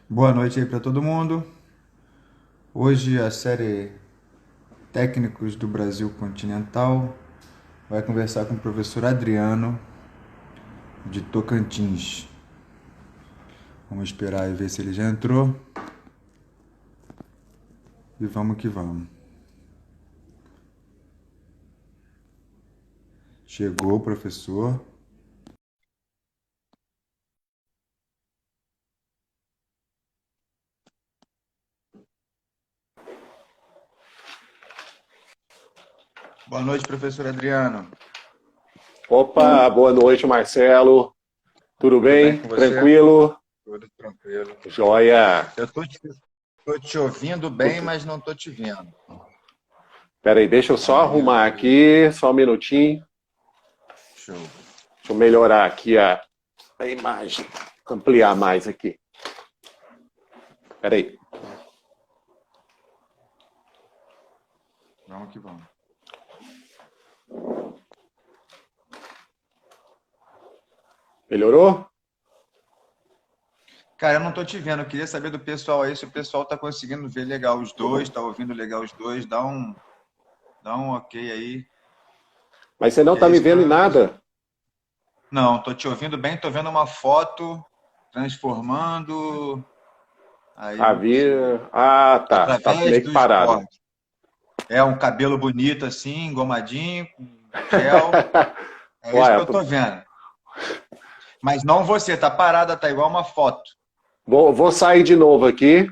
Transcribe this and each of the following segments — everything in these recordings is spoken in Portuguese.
Boa noite aí para todo mundo. Hoje a série Técnicos do Brasil Continental vai conversar com o professor Adriano de Tocantins. Vamos esperar e ver se ele já entrou e vamos que vamos. Chegou o professor. Boa noite, professor Adriano. Opa, boa noite, Marcelo. Tudo Tudo bem bem? com você? Tranquilo? Tudo tranquilo. Joia. Eu tô te ouvindo bem, mas não tô te vendo. Peraí, deixa eu só Aí, arrumar aqui, só um minutinho. show. Deixa eu melhorar aqui a imagem, ampliar mais aqui. Peraí. Vamos que vamos. Melhorou? Cara, eu não tô te vendo. Eu queria saber do pessoal aí se o pessoal tá conseguindo ver legal os dois, tá ouvindo legal os dois. Dá um ok aí, Mas você não que é tá me isso que vendo em eu preciso. nada? Não, tô te ouvindo bem, tô vendo uma foto transformando. Aí não consigo. Havia. Ah, tá. Tá Através meio que do parado. esporte. É um cabelo bonito assim, engomadinho, com gel. É isso Uai, que eu tô vendo. Mas não você, tá parada, tá igual uma foto. vou sair de novo aqui,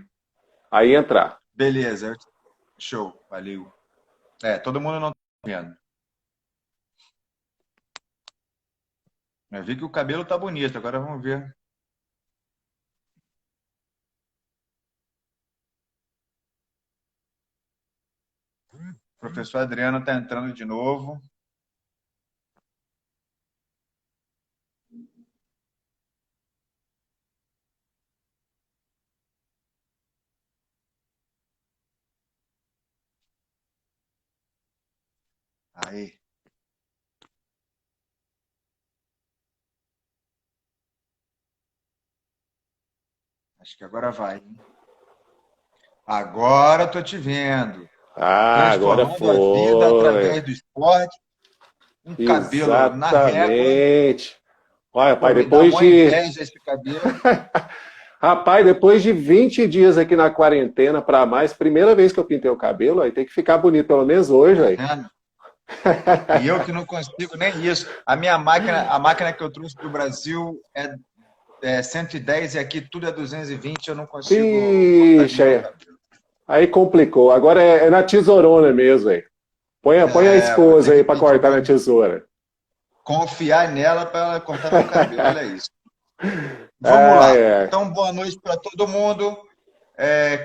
aí entrar. Beleza, show, valeu. É, todo mundo não tá vendo. Eu vi que o cabelo tá bonito, agora vamos ver. O professor Adriano está entrando de novo. Aí, acho que agora vai, hein? Agora tô te vendo. Ah, agora Transformando a vida foi. através do esporte, um cabelo na régua. Exatamente. Olha, Pô, pai, me dá depois uma de. inveja esse cabelo. Rapaz, depois de 20 dias aqui na quarentena para mais, primeira vez que eu pintei o cabelo, aí tem que ficar bonito pelo menos hoje, Tá aí. vendo? E eu que não consigo nem isso. A máquina que eu trouxe do Brasil é 110 e aqui tudo é 220. Eu não consigo cortar de Ixi, novo o aí, cabelo. aí complicou. Agora é na tesourona mesmo, aí. Põe a É, vou ter esposa que aí para pedir cortar para na tesoura. confiar nela para ela cortar meu cabelo. Olha isso. Vamos Ah, lá. é. Então, boa noite para todo mundo.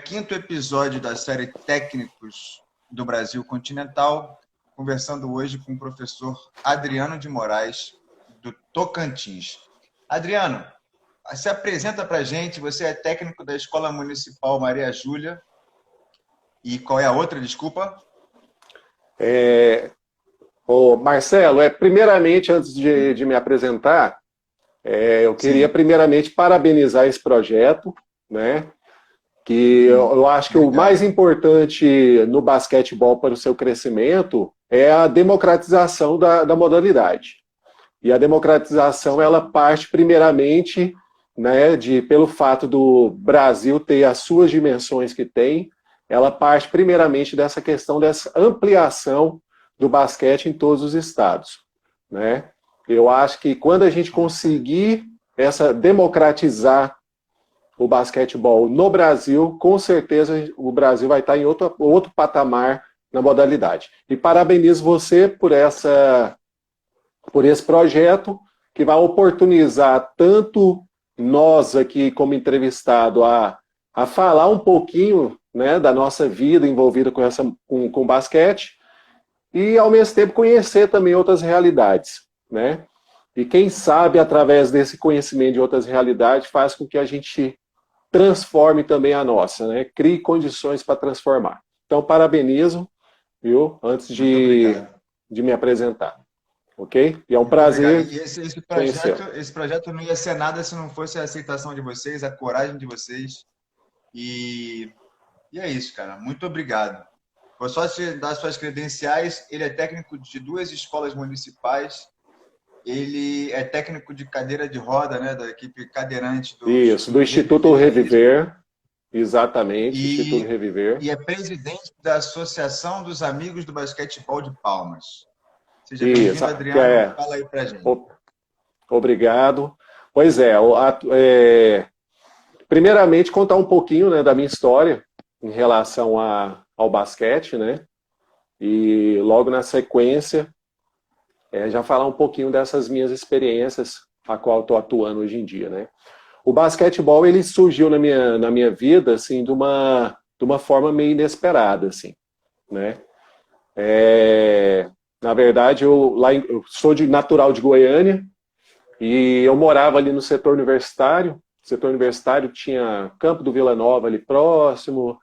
Quinto episódio da série Técnicos do Brasil Continental, conversando hoje com o professor Adriano de Moraes, do Tocantins. Adriano, se apresenta para a gente. Você é técnico da Escola Municipal Maria Júlia. E qual é a outra, desculpa? Ô, Marcelo, primeiramente, antes de me apresentar, eu queria Sim, primeiramente parabenizar esse projeto, né? Que eu acho que o mais obrigado. importante no basquetebol para o seu crescimento é a democratização da modalidade. E a democratização ela Sim, parte primeiramente, né, pelo fato do Brasil ter as suas dimensões que tem, ela parte primeiramente dessa questão dessa ampliação do basquete em todos os estados, né? Eu acho que quando a gente conseguir essa democratizar o basquetebol no Brasil, com certeza o Brasil vai estar em outro patamar na modalidade. E parabenizo você por esse projeto que vai oportunizar tanto nós aqui como entrevistado a falar um pouquinho, né, da nossa vida envolvida com basquete e ao mesmo tempo conhecer também outras realidades, né? E quem sabe através desse conhecimento de outras realidades faz com que a gente transforme também a nossa, né? Crie condições para transformar. Então, parabenizo, viu? Antes muito obrigado. de me apresentar, ok? E é um Muito obrigado. prazer E esse projeto, conhecê-lo. esse projeto não ia ser nada se não fosse a aceitação de vocês, a coragem de vocês. E é isso, cara. Muito obrigado. Vou só te dar suas credenciais. Ele é técnico de 2 escolas municipais. Ele é técnico de cadeira de roda, né, da equipe cadeirante do Isso, do Instituto Reviver. Exatamente, Instituto Reviver. E é presidente da Associação dos Amigos do Basquetebol de Palmas. Seja bem-vindo, Adriano. Fala aí pra gente. Obrigado. Pois é, primeiramente contar um pouquinho, né, da minha história em relação ao basquete, né? E logo na sequência, já falar um pouquinho dessas minhas experiências, a qual estou atuando hoje em dia, né? O basquetebol, ele surgiu na minha vida, assim, de uma forma meio inesperada, assim, né? Na verdade, eu sou natural de Goiânia e eu morava ali no setor universitário. O setor universitário tinha Campo do Vila Nova ali próximo,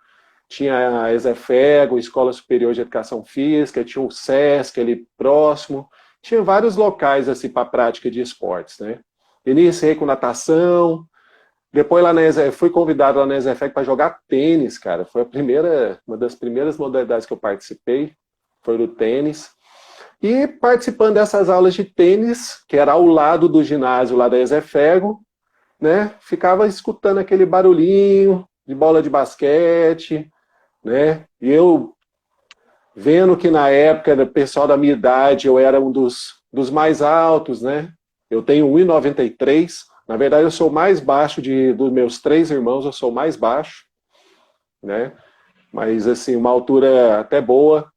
tinha a Exefego, Escola Superior de Educação Física, tinha o Sesc ali próximo, tinha vários locais assim para prática de esportes, né? Iniciei com natação, depois fui convidado lá na Exefeg para jogar tênis, cara. Foi uma das primeiras modalidades que eu participei, foi do tênis. E participando dessas aulas de tênis, que era ao lado do ginásio lá da Exefego, né? Ficava escutando aquele barulhinho de bola de basquete, né? E eu vendo que na época, o pessoal da minha idade, eu era um dos mais altos, né? Eu tenho 1,93. Na verdade, eu sou o mais baixo dos meus 3 irmãos, eu sou o mais baixo, né? Mas, assim, uma altura até boa.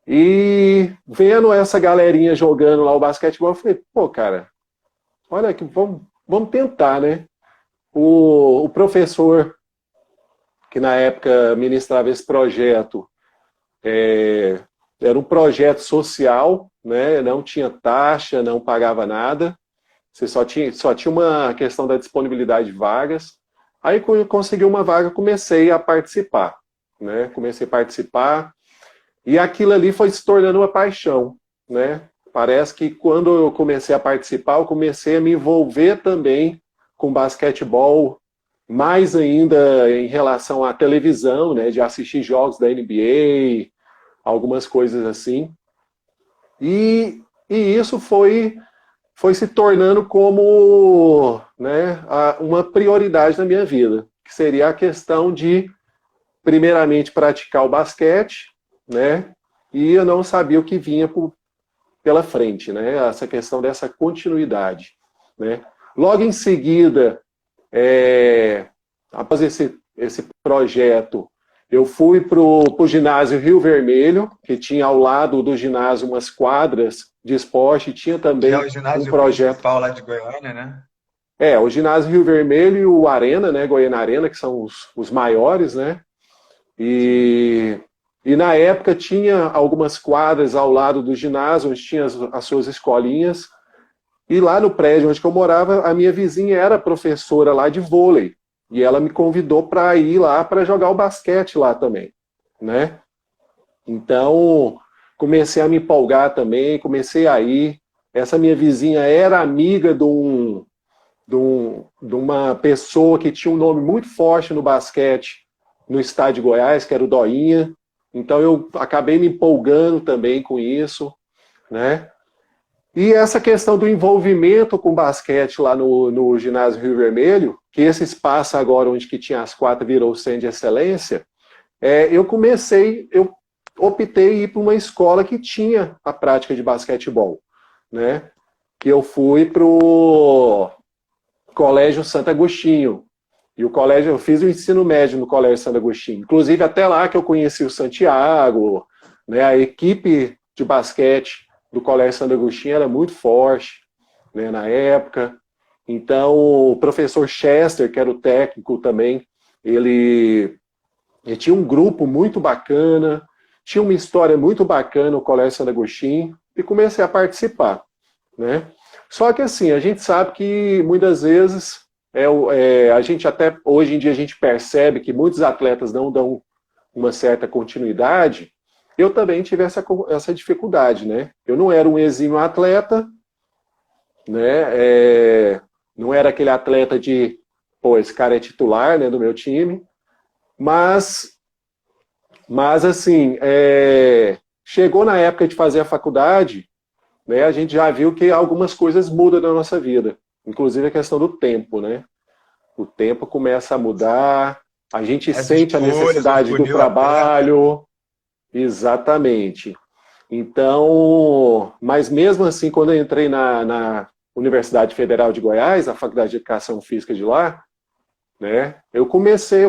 E vendo essa galerinha jogando lá o basquetebol, eu falei, pô, cara, olha aqui, vamos tentar, né? O professor que na época ministrava esse projeto, era um projeto social, né? Não tinha taxa, não pagava nada. Você só tinha uma questão da disponibilidade de vagas. Aí consegui uma vaga, comecei a participar, né? Comecei a participar e aquilo ali foi se tornando uma paixão, né? Parece que quando eu comecei a participar, eu comecei a me envolver também com basquetebol, mais ainda em relação à televisão, né? De assistir jogos da NBA, algumas coisas assim. E isso foi se tornando como, né, uma prioridade na minha vida, que seria a questão de, primeiramente, praticar o basquete, né, e eu não sabia o que vinha pela frente, né, essa questão dessa continuidade, né. Logo em seguida, após esse projeto, eu fui para o ginásio Rio Vermelho, que tinha ao lado do ginásio umas quadras de esporte, tinha também o ginásio um projeto principal lá de Goiânia, né? O ginásio Rio Vermelho e o Arena, né, Goiânia Arena, que são os maiores, né? E na época tinha algumas quadras ao lado do ginásio, onde tinha as suas escolinhas. E lá no prédio onde eu morava, a minha vizinha era professora lá de vôlei. E ela me convidou para ir lá para jogar o basquete lá também, né? Então, comecei a me empolgar também, comecei a ir. Essa minha vizinha era amiga de uma pessoa que tinha um nome muito forte no basquete no estado de Goiás, que era o Doinha. Então, eu acabei me empolgando também com isso, né? E essa questão do envolvimento com basquete lá no ginásio Rio Vermelho, que esse espaço agora onde que tinha as quatro virou o centro de excelência, eu optei em ir para uma escola que tinha a prática de basquetebol, né? Que eu fui para o Colégio Santo Agostinho. E eu fiz o ensino médio no Colégio Santo Agostinho. Inclusive até lá que eu conheci o Santiago, né? A equipe de basquete do Colégio Santo Agostinho era muito forte, né, na época. Então, o professor Chester, que era o técnico também, ele tinha um grupo muito bacana, tinha uma história muito bacana o Colégio Santo Agostinho, e comecei a participar, né? Só que assim, a gente sabe que muitas vezes, a gente até hoje em dia a gente percebe que muitos atletas não dão uma certa continuidade. Eu também tive essa dificuldade, né? Eu não era um exímio atleta, né? Não era aquele atleta de, pô, esse cara é titular, né, do meu time, Mas assim, chegou na época de fazer a faculdade, né, a gente já viu que algumas coisas mudam na nossa vida, inclusive a questão do tempo, né? O tempo começa a mudar, a gente As sente a escolhas, o necessidade do funil aperta. trabalho, exatamente. Então, mas mesmo assim, quando eu entrei na Universidade Federal de Goiás, a Faculdade de Educação Física de lá, né, eu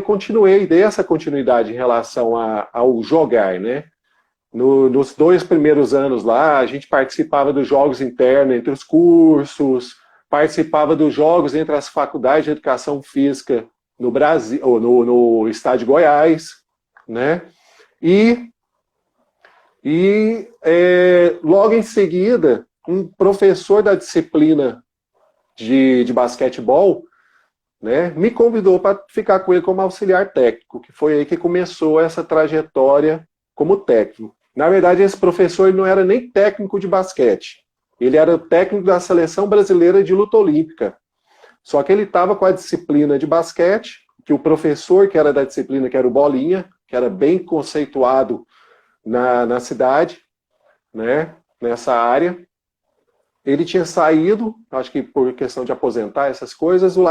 continuei, dei essa continuidade em relação ao jogar, né? Nos 2 primeiros anos lá, a gente participava dos jogos internos entre os cursos, participava dos jogos entre as faculdades de educação física no Brasil, ou no estado de Goiás, né? E, logo em seguida, um professor da disciplina de basquetebol, né, me convidou para ficar com ele como auxiliar técnico, que foi aí que começou essa trajetória como técnico. Na verdade, esse professor não era nem técnico de basquete. Ele era técnico da Seleção Brasileira de Luta Olímpica. Só que ele estava com a disciplina de basquete, que o professor que era da disciplina, que era o Bolinha, que era bem conceituado na cidade, né, nessa área, ele tinha saído, acho que por questão de aposentar essas coisas, o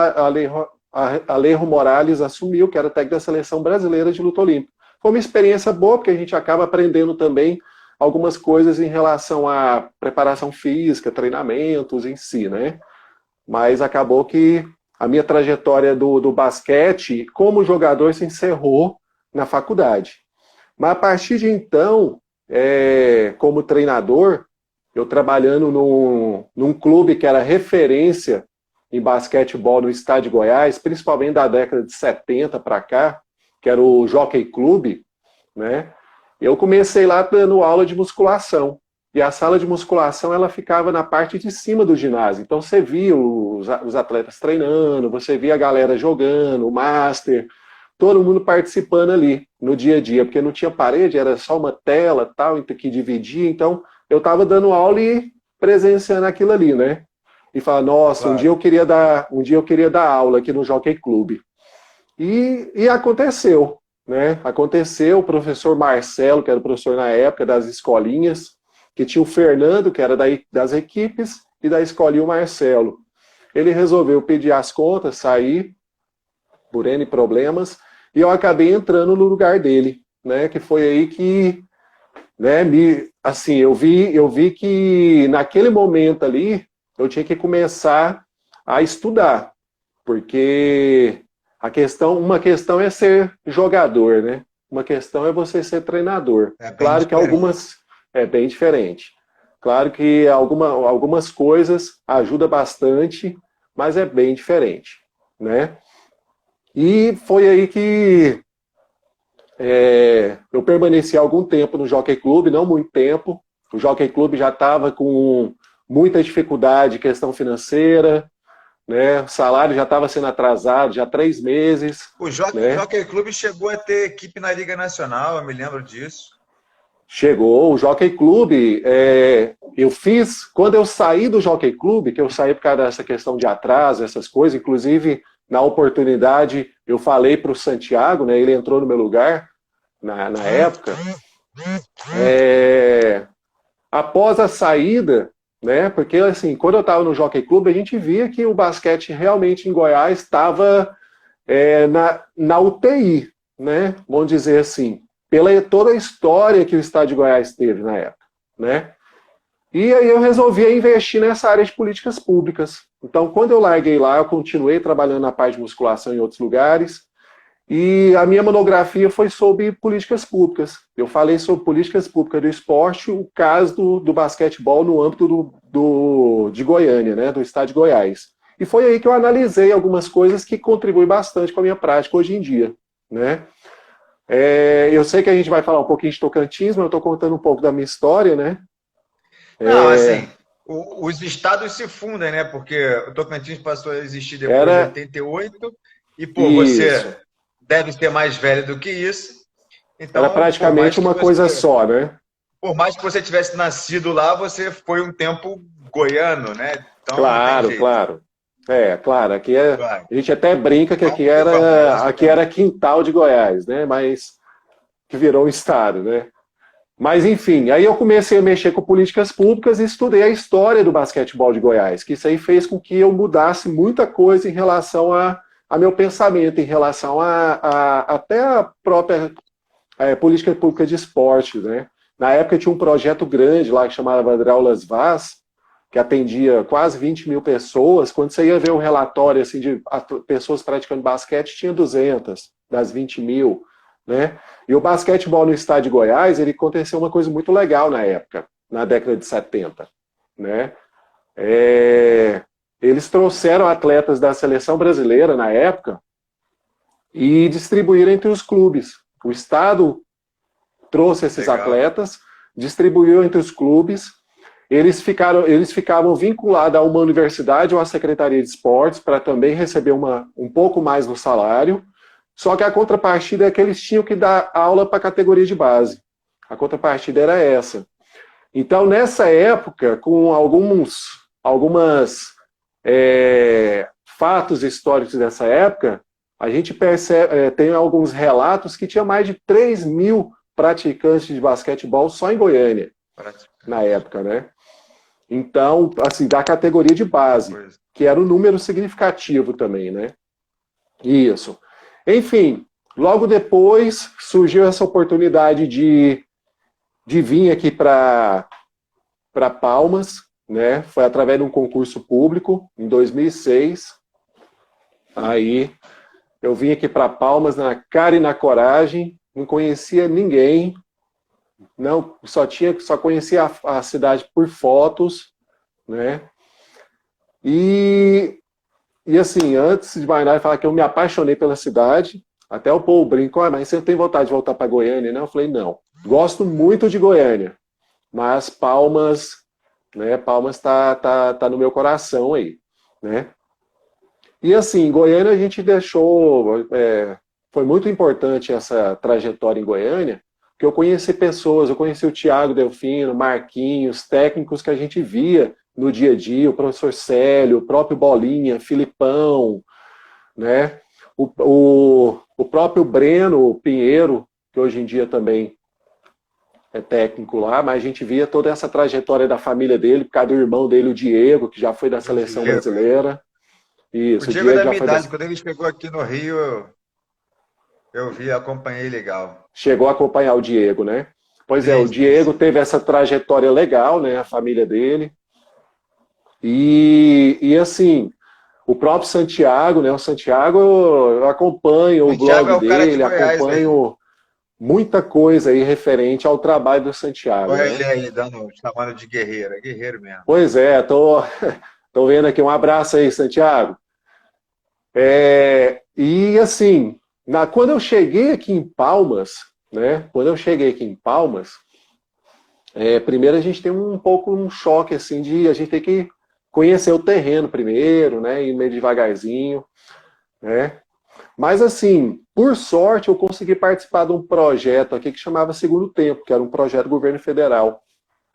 Alejo Morales assumiu, que era técnico da Seleção Brasileira de Luta Olímpica. Foi uma experiência boa, porque a gente acaba aprendendo também algumas coisas em relação à preparação física, treinamentos em si, né? Mas acabou que a minha trajetória do basquete, como jogador, se encerrou na faculdade. Mas a partir de então, como treinador, eu trabalhando num clube que era referência em basquetebol no estado de Goiás, principalmente da década de 70 para cá, que era o Jockey Clube, né? Eu comecei lá dando aula de musculação. E a sala de musculação ela ficava na parte de cima do ginásio. Então você via os atletas treinando, você via a galera jogando, o master, todo mundo participando ali no dia a dia, porque não tinha parede, era só uma tela tal, que dividia. Então eu estava dando aula e presenciando aquilo ali, né? E falar, nossa, Claro. um dia eu queria dar aula aqui no Jockey Clube. E aconteceu, né? Aconteceu, o professor Marcelo, que era o professor na época das escolinhas, que tinha o Fernando, que era das equipes, e da escolinha o Marcelo. Ele resolveu pedir as contas, sair, por N problemas, e eu acabei entrando no lugar dele, né? Que foi aí que, né, assim, eu vi que naquele momento ali, eu tinha que começar a estudar, porque uma questão é ser jogador, né? Uma questão é você ser treinador. É bem Claro que diferente. é bem diferente. Claro que algumas coisas ajudam bastante, mas é bem diferente, né? E foi aí que eu permaneci algum tempo no Jockey Club, não muito tempo. O Jockey Club já estava com muita dificuldade, questão financeira, né? O salário já estava sendo atrasado, já 3 meses, O né? Jockey Clube chegou a ter equipe na Liga Nacional, eu me lembro disso. Chegou o Jockey Clube, eu fiz, quando eu saí do Jockey Clube, que eu saí por causa dessa questão de atraso, essas coisas, inclusive na oportunidade eu falei para o Santiago, né? Ele entrou no meu lugar na época. Após a saída, né? Porque assim, quando eu estava no Jockey Clube, a gente via que o basquete realmente em Goiás estava na UTI, né? Vamos dizer assim, pela toda a história que o estado de Goiás teve na época, né? E aí eu resolvi investir nessa área de políticas públicas. Então, quando eu larguei lá, eu continuei trabalhando na parte de musculação em outros lugares, e a minha monografia foi sobre políticas públicas. Eu falei sobre políticas públicas do esporte, o caso do basquetebol no âmbito de Goiânia, né, do estado de Goiás. E foi aí que eu analisei algumas coisas que contribuem bastante com a minha prática hoje em dia, né? Eu sei que a gente vai falar um pouquinho de Tocantins, mas eu estou contando um pouco da minha história, né? Não, assim, os estados se fundem, né? Porque o Tocantins passou a existir depois de Era 88 e, pô, isso. você deve ser mais velho do que isso. Era Então, praticamente uma coisa só, né? por mais que você tivesse nascido lá, você foi um tempo goiano, né? Então não tem Claro, jeito. claro. Claro, Claro. a gente até brinca que Vamos informar, aqui era quintal de Goiás, né? Mas que virou um estado, né? Mas enfim, aí eu comecei a mexer com políticas públicas e estudei a história do basquetebol de Goiás, que isso aí fez com que eu mudasse muita coisa em relação a meu pensamento, em relação até a própria política pública de esporte, né? Na época tinha um projeto grande lá que chamava Draulas Vaz, que atendia quase 20 mil pessoas. Quando você ia ver o relatório assim, de pessoas praticando basquete, tinha 200 das 20 mil. Né? E o basquetebol no estado de Goiás, ele aconteceu uma coisa muito legal na época, na década de 70. Né? Eles trouxeram atletas da seleção brasileira na época e distribuíram entre os clubes. O estado trouxe esses legal. atletas, distribuiu entre os clubes. Eles ficavam vinculados a uma universidade ou à Secretaria de Esportes para também receber um pouco mais no salário. Só que a contrapartida é que eles tinham que dar aula para a categoria de base. A contrapartida era essa. Então, nessa época, com algumas fatos históricos dessa época, a gente percebe, tem alguns relatos que tinha mais de 3 mil praticantes de basquetebol só em Goiânia, na época, né? Então, assim, da categoria de base, que era um número significativo também, né? Isso. Enfim, logo depois surgiu essa oportunidade de vir aqui para Palmas, né? Foi através de um concurso público, em 2006. Aí eu vim aqui para Palmas na cara e na coragem, não conhecia ninguém, não, só conhecia a cidade por fotos, né? E assim, antes de mais nada, falar que eu me apaixonei pela cidade, até o povo brinca, mas você não tem vontade de voltar para Goiânia, né? Eu falei, não. Gosto muito de Goiânia, mas Palmas, né? Palmas tá no meu coração aí, né? E assim, Goiânia a gente deixou, foi muito importante essa trajetória em Goiânia, que eu conheci pessoas, eu conheci o Thiago Delfino, Marquinhos, técnicos que a gente via no dia a dia, o professor Célio, o próprio Bolinha, Filipão, né? O próprio Breno Pinheiro, que hoje em dia também é técnico lá, mas a gente via toda essa trajetória da família dele, por causa do irmão dele, o Diego, que já foi da seleção brasileira. Isso, o Diego é da minha idade, quando ele chegou aqui no Rio, eu vi, acompanhei legal. Chegou a acompanhar o Diego, né? Pois o Diego teve essa trajetória legal, né? A família dele. E assim, o próprio Santiago, né? O Santiago, eu acompanho o blog dele, acompanho muita coisa aí referente ao trabalho do Santiago. Olha né? ele aí, chamando de guerreiro, é guerreiro mesmo. Pois tô vendo aqui, um abraço aí, Santiago. E assim, quando eu cheguei aqui em Palmas, né? Quando eu cheguei aqui em Palmas, primeiro a gente tem um pouco um choque assim de a gente ter que conhecer o terreno primeiro, né? Ir meio devagarzinho, né? Mas assim, por sorte, eu consegui participar de um projeto aqui que chamava Segundo Tempo, que era um projeto do governo federal,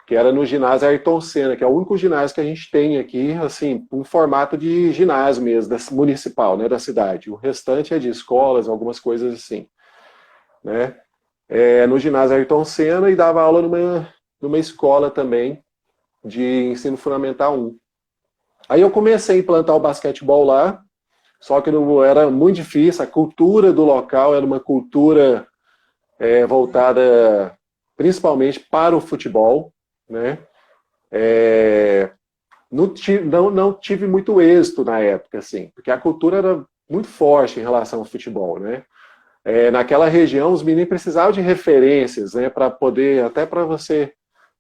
que era no ginásio Ayrton Senna, que é o único ginásio que a gente tem aqui, assim, um formato de ginásio mesmo, municipal, né, da cidade. O restante é de escolas, algumas coisas assim, né? No ginásio Ayrton Senna e dava aula numa escola também de ensino fundamental 1. Aí eu comecei a implantar o basquetebol lá, só que não era muito difícil, a cultura do local era uma cultura voltada principalmente para o futebol, né? Não tive muito êxito na época, assim, porque a cultura era muito forte em relação ao futebol, né? Naquela região, os meninos precisavam de referências, né, para poder, até para você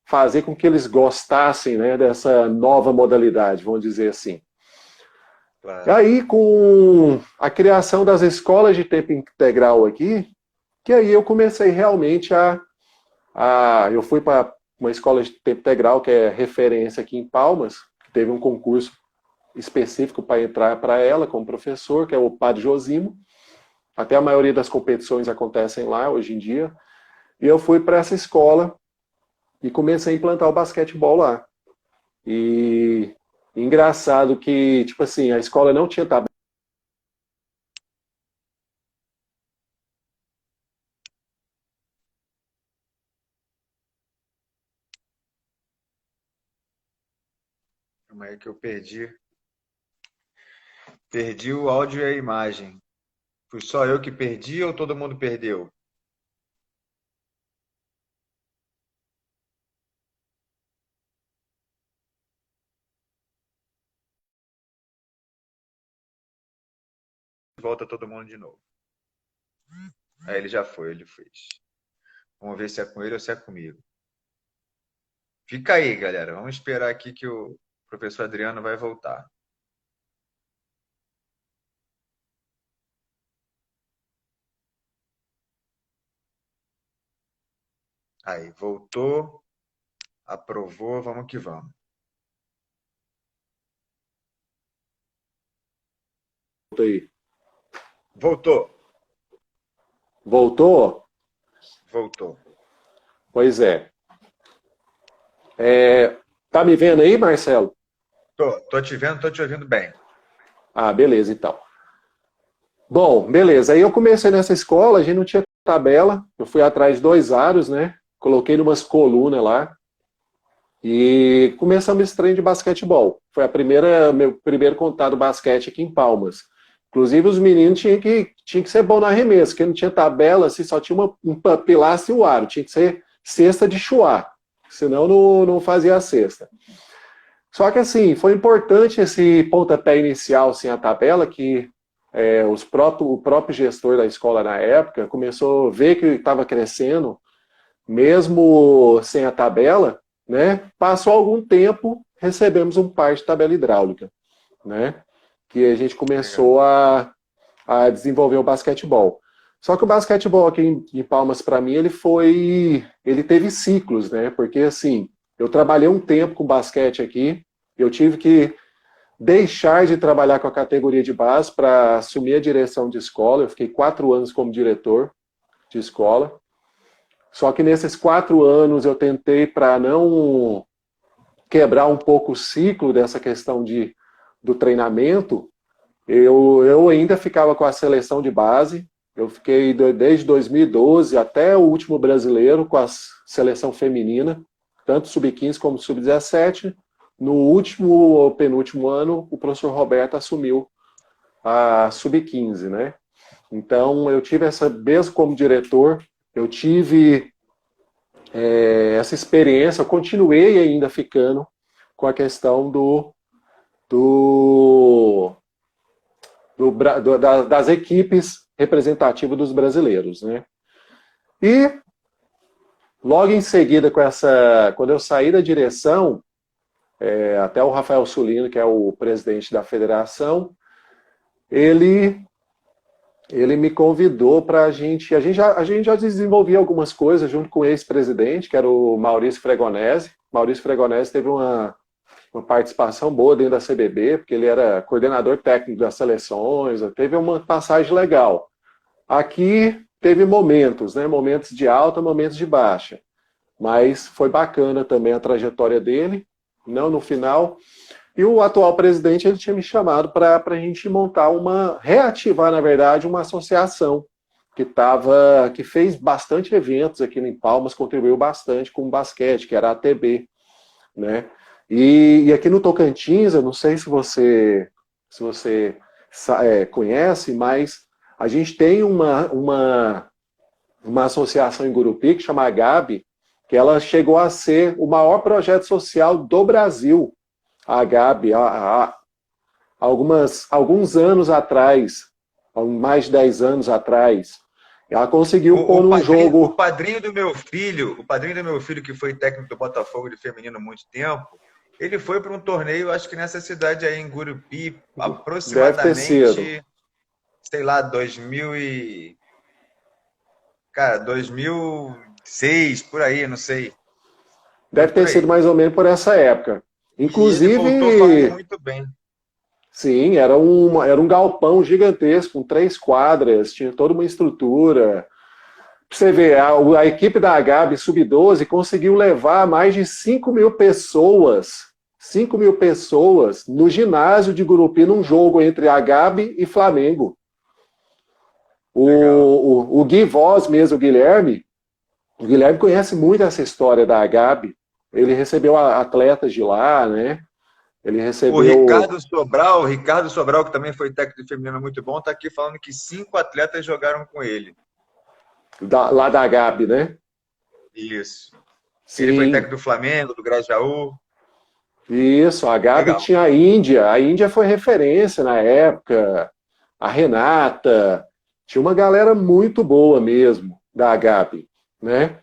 fazer com que eles gostassem, né, dessa nova modalidade, vamos dizer assim. Claro. Aí, com a criação das escolas de tempo integral aqui, que aí eu comecei realmente eu fui para uma escola de tempo integral que é referência aqui em Palmas, que teve um concurso específico para entrar para ela como professor, que é o Padre Josimo. Até a maioria das competições acontecem lá hoje em dia. E eu fui para essa escola e comecei a implantar o basquetebol lá. E Engraçado que, tipo assim, a escola não tinha tabela. Calma aí que eu perdi. Perdi o áudio e a imagem. Fui só eu que perdi ou todo mundo perdeu? Volta todo mundo de novo. Aí ele já foi, ele fez. Vamos ver se é com ele ou se é comigo. Fica aí, galera. Vamos esperar aqui que o professor Adriano vai voltar. Aí, voltou, aprovou, vamos que vamos. Aí. Voltou, Voltou? voltou. Pois é. Tá me vendo aí, Marcelo? Tô te vendo, tô te ouvindo bem. Ah, beleza, então. Bom, beleza. Aí eu comecei nessa escola, a gente não tinha tabela, eu fui atrás de 2 aros, né? Coloquei numas colunas lá e começamos esse trem de basquetebol. Foi meu primeiro contato basquete aqui em Palmas. Inclusive os meninos tinham que ser bom no arremesso, porque não tinha tabela, assim, só tinha um pilastre e o aro, tinha que ser cesta de chuá, senão não fazia a cesta. Só que assim, foi importante esse pontapé inicial sem a tabela, que o próprio gestor da escola na época começou a ver que estava crescendo, mesmo sem a tabela, né? Passou algum tempo, recebemos um par de tabela hidráulica, né? Que a gente Legal. começou a desenvolver o basquetebol. Só que o basquetebol aqui em Palmas, para mim, ele teve ciclos, né? Porque assim, eu trabalhei um tempo com basquete aqui, eu tive que deixar de trabalhar com a categoria de base para assumir a direção de escola. Eu fiquei 4 anos como diretor de escola. Só que nesses 4 anos eu tentei, para não quebrar um pouco o ciclo dessa questão do treinamento, eu ainda ficava com a seleção de base. Eu fiquei desde 2012 até o último brasileiro com a seleção feminina, tanto sub-15 como sub-17. No último ou penúltimo ano, o professor Roberto assumiu a sub-15, né? Então, eu tive mesmo como diretor, eu tive essa experiência, eu continuei ainda ficando com a questão do, das equipes representativas dos brasileiros, né? E logo em seguida, quando eu saí da direção, até o Rafael Sulino, que é o presidente da federação, ele me convidou para a gente já desenvolvia algumas coisas junto com o ex-presidente, que era o Maurício Fregonese. Maurício Fregonese teve uma participação boa dentro da CBB, porque ele era coordenador técnico das seleções, teve uma passagem legal. Aqui teve momentos, né? Momentos de alta, momentos de baixa. Mas foi bacana também a trajetória dele, não no final. E o atual presidente ele tinha me chamado para a gente reativar, na verdade, uma associação que fez bastante eventos aqui em Palmas, contribuiu bastante com o basquete, que era a ATB, né? E aqui no Tocantins, eu não sei se você conhece, mas a gente tem uma associação em Gurupi que chama Gabi, que ela chegou a ser o maior projeto social do Brasil. A Gabi, há alguns anos atrás, há mais de 10 anos atrás, ela conseguiu pôr num jogo. O padrinho do meu filho, que foi técnico do Botafogo de feminino há muito tempo, ele foi para um torneio, acho que nessa cidade aí em Gurupi, Deve ter sido. aproximadamente, sei lá, 2006, por aí, não sei. Foi Deve por ter sido aí. mais ou menos por essa época. E ele voltou falando Inclusive, muito bem. sim, era um galpão gigantesco, com 3 quadras, tinha toda uma estrutura. Pra você ver, a equipe da Gabi Sub-12 conseguiu levar mais de 5 mil pessoas 5 mil pessoas no ginásio de Gurupi, num jogo entre Agabe e Flamengo. O Gui Voz mesmo, o Guilherme conhece muito essa história da Agabe. Ele recebeu atletas de lá, né? Ele recebeu... O Ricardo Sobral, que também foi técnico feminino muito bom, está aqui falando que 5 atletas jogaram com ele. Lá da Agabe, né? Isso. Sim. Ele foi técnico do Flamengo, do Grajaú. Isso, a Gabi tinha a Índia foi referência na época, a Renata, tinha uma galera muito boa mesmo da Gabi, né?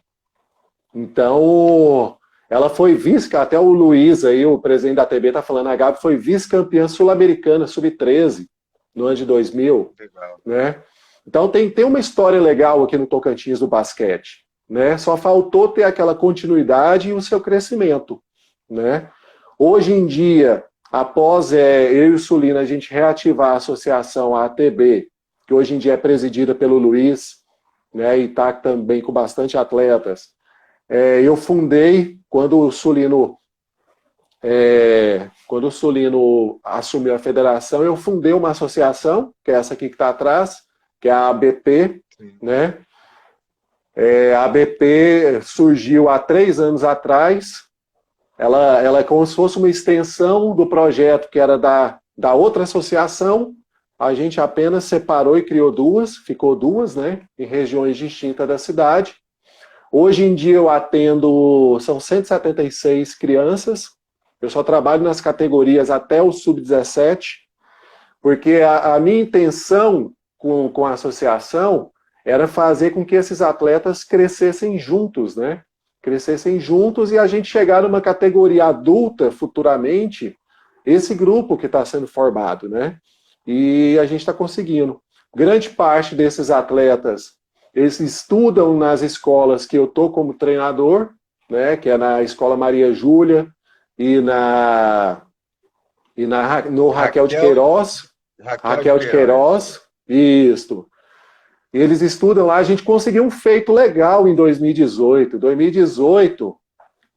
Então, ela foi vice, até o Luiz aí, o presidente da TB tá falando, a Gabi foi vice-campeã sul-americana, sub-13, no ano de 2000, legal, né? Então tem uma história legal aqui no Tocantins do basquete, né? Só faltou ter aquela continuidade e o seu crescimento, né? Hoje em dia, após eu e o Sulino a gente reativar a associação, a ATB, que hoje em dia é presidida pelo Luiz, né, e está também com bastante atletas, eu fundei, quando o Sulino assumiu a federação, eu fundei uma associação, que é essa aqui que está atrás, que é a ABP, né? A ABP surgiu há 3 anos atrás. Ela é como se fosse uma extensão do projeto que era da outra associação. A gente apenas separou e criou ficou duas, né, em regiões distintas da cidade. Hoje em dia eu atendo, são 176 crianças. Eu só trabalho nas categorias até o sub-17, porque a minha intenção com a associação era fazer com que esses atletas crescessem juntos, né? Crescessem juntos e a gente chegar numa categoria adulta futuramente, esse grupo que está sendo formado, né? E a gente está conseguindo. Grande parte desses atletas, eles estudam nas escolas que eu estou como treinador, né? Que é na Escola Maria Júlia e no Raquel de Queiroz. Raquel de Queiroz, isso. Eles estudam lá, a gente conseguiu um feito legal em 2018. 2018,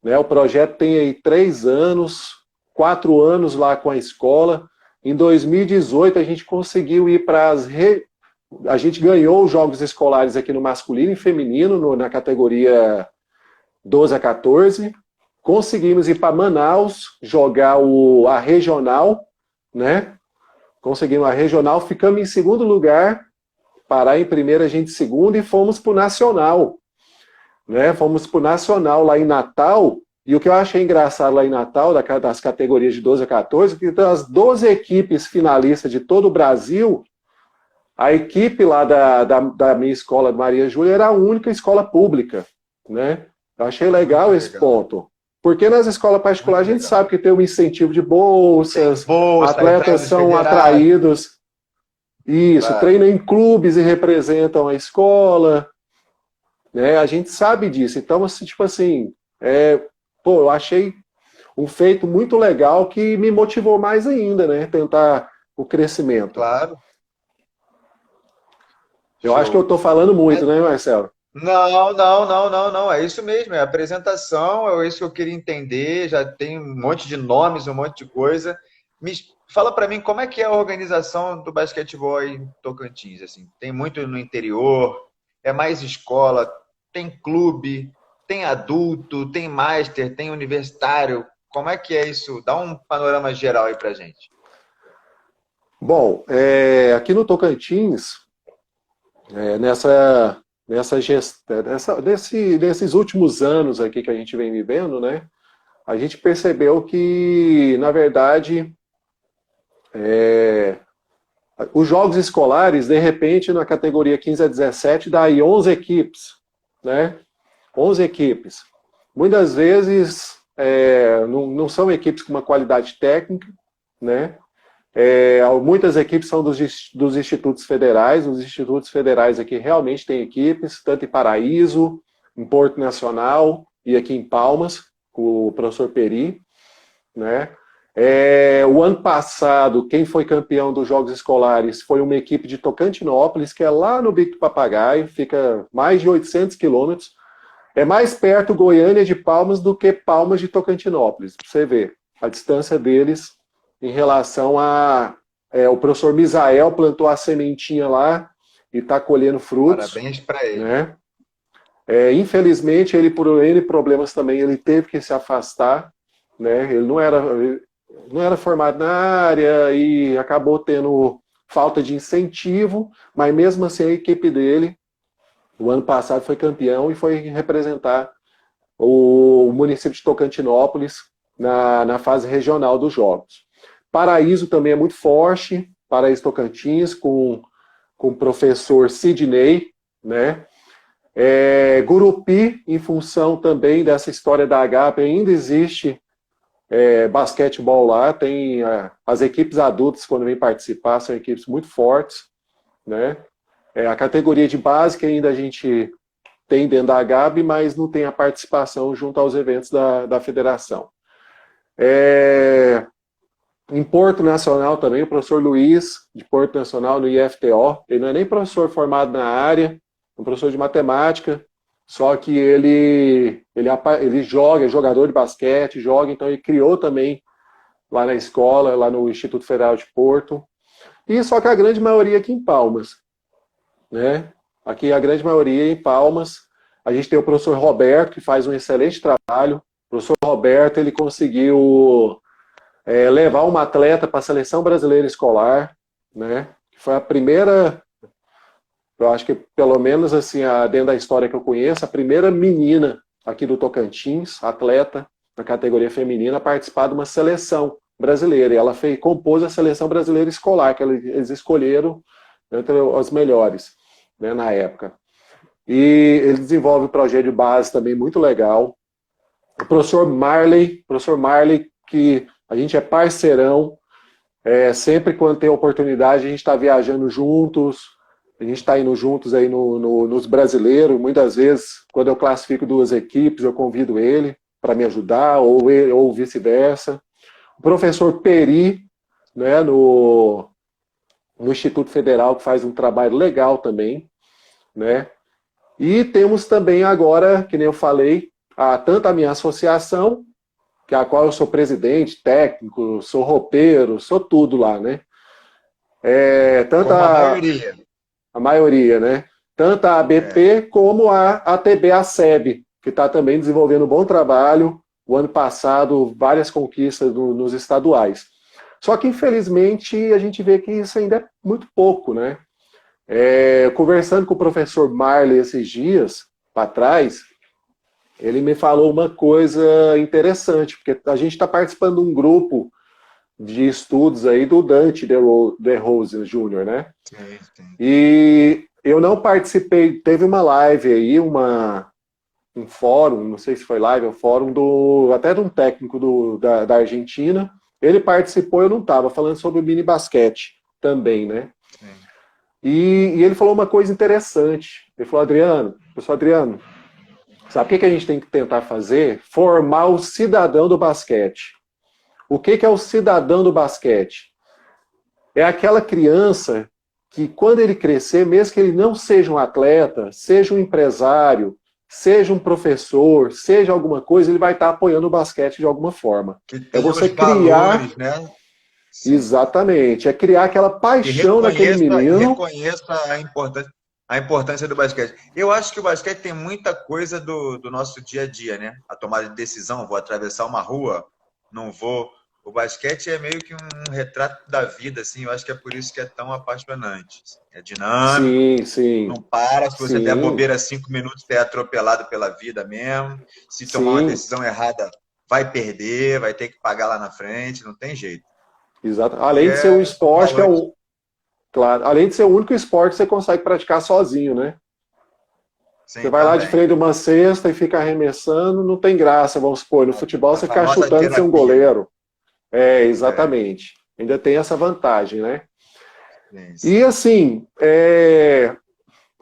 né, o projeto tem aí 3 anos, 4 anos lá com a escola. Em 2018, a gente conseguiu ir para a gente ganhou os jogos escolares aqui no masculino e feminino, na categoria 12 a 14. Conseguimos ir para Manaus, jogar a regional, né? Conseguimos a regional, ficamos em segundo lugar. Pará em primeiro, a gente em segundo, e fomos para o Nacional. Né? Fomos para o Nacional lá em Natal, e o que eu achei engraçado lá em Natal, das categorias de 12 a 14, que das 12 equipes finalistas de todo o Brasil, a equipe lá da minha escola, Maria Júlia, era a única escola pública. Né? Eu achei legal esse ponto. Porque nas escolas particulares a gente sabe que tem um incentivo de bolsas, atletas são atraídos... Isso, claro. Treinam em clubes e representam a escola, né? A gente sabe disso. Então, assim, tipo assim, eu achei um feito muito legal que me motivou mais ainda, né? Tentar o crescimento. Claro. Eu acho que eu estou falando muito, né, Marcelo? Não. É isso mesmo, é a apresentação, é isso que eu queria entender. Já tem um monte de nomes, um monte de coisa. Fala para mim como é que é a organização do basquetebol aí em Tocantins, assim. Tem muito no interior, é mais escola, tem clube, tem adulto, tem master, tem universitário. Como é que é isso? Dá um panorama geral aí pra gente. Bom, aqui no Tocantins, nesses últimos anos aqui que a gente vem vivendo, né, a gente percebeu que, na verdade... os jogos escolares, de repente, na categoria 15 a 17, dá aí 11 equipes, né? 11 equipes. Muitas vezes, não são equipes com uma qualidade técnica, né? Muitas equipes são dos institutos federais. Os institutos federais aqui realmente têm equipes, tanto em Paraíso, em Porto Nacional e aqui em Palmas, com o professor Peri, né? O ano passado, quem foi campeão dos Jogos Escolares foi uma equipe de Tocantinópolis, que é lá no Bico do Papagaio, fica mais de 800 quilômetros. É mais perto Goiânia de Palmas do que Palmas de Tocantinópolis, pra você ver a distância deles em relação a... o professor Misael plantou a sementinha lá e está colhendo frutos. Parabéns para ele. Né? Infelizmente, ele, por N problemas também, ele teve que se afastar. Né? Ele não era formado na área e acabou tendo falta de incentivo, mas mesmo assim a equipe dele, o ano passado, foi campeão e foi representar o município de Tocantinópolis na fase regional dos Jogos. Paraíso também é muito forte, Paraíso Tocantins, com o professor Sidney, né? Gurupi, em função também dessa história da Agape, ainda existe basquetebol lá, tem as equipes adultas, quando vêm participar, são equipes muito fortes, né? A categoria de base que ainda a gente tem dentro da Agape, mas não tem a participação junto aos eventos da federação. Em Porto Nacional também, o professor Luiz, de Porto Nacional, no IFTO, ele não é nem professor formado na área, é um professor de matemática, só que ele joga, é jogador de basquete, então ele criou também lá na escola, lá no Instituto Federal de Porto, e só que a grande maioria aqui em Palmas, né? Aqui a grande maioria em Palmas, a gente tem o professor Roberto, que faz um excelente trabalho. O professor Roberto, ele conseguiu levar uma atleta para a Seleção Brasileira Escolar, né? Foi a primeira, eu acho que pelo menos assim, dentro da história que eu conheço, a primeira menina aqui do Tocantins, atleta na categoria feminina, a participar de uma seleção brasileira. E ela compôs a Seleção Brasileira Escolar, que eles escolheram entre as melhores, né, na época. E ele desenvolve um projeto de base também muito legal. O professor Marley, que a gente é parceirão, sempre quando tem oportunidade a gente está viajando juntos, a gente está indo juntos aí nos brasileiros. Muitas vezes, quando eu classifico duas equipes, eu convido ele para me ajudar, ou vice-versa. O professor Peri, né, no Instituto Federal, que faz um trabalho legal também, né? E temos também agora, que nem eu falei, tanto a minha associação, que a qual eu sou presidente, técnico, sou roupeiro, sou tudo lá, né? Tanto como a maioria. A maioria, né? Tanto a ABP como a ATB-ACEB, que está também desenvolvendo um bom trabalho. O ano passado, várias conquistas nos estaduais. Só que, infelizmente, a gente vê que isso ainda é muito pouco, né? Conversando com o professor Marley esses dias para trás, ele me falou uma coisa interessante, porque a gente está participando de um grupo de estudos aí do Dante DeRozan Jr., né? Sim. E eu não participei, teve uma live aí, um fórum, não sei se foi live, um fórum até de um técnico da Argentina. Ele participou, eu não estava, falando sobre o mini basquete também, né? Sim. E ele falou uma coisa interessante. Ele falou, professor Adriano, sabe o que a gente tem que tentar fazer? Formar o cidadão do basquete. O que é o cidadão do basquete? É aquela criança que, quando ele crescer, mesmo que ele não seja um atleta, seja um empresário, seja um professor, seja alguma coisa, ele vai estar apoiando o basquete de alguma forma. É você criar... Valores, né? Sim. Exatamente. É criar aquela paixão naquele menino. Reconheça a importância do basquete. Eu acho que o basquete tem muita coisa do nosso dia a dia, né? A tomada de decisão, vou atravessar uma rua, não vou. O basquete é meio que um retrato da vida, assim. Eu acho que é por isso que é tão apaixonante. É dinâmico, sim. Não para. Se você der bobeira 5 minutos, você é atropelado pela vida mesmo. Se tomar uma decisão errada, vai perder, vai ter que pagar lá na frente, não tem jeito. Exato. Além de ser um esporte que é claro, além de ser o único esporte que você consegue praticar sozinho, né? Sim, você vai lá de frente de uma cesta e fica arremessando, não tem graça, vamos supor. No futebol você fica chutando sem um goleiro. Exatamente. Ainda tem essa vantagem, né? Isso. E assim,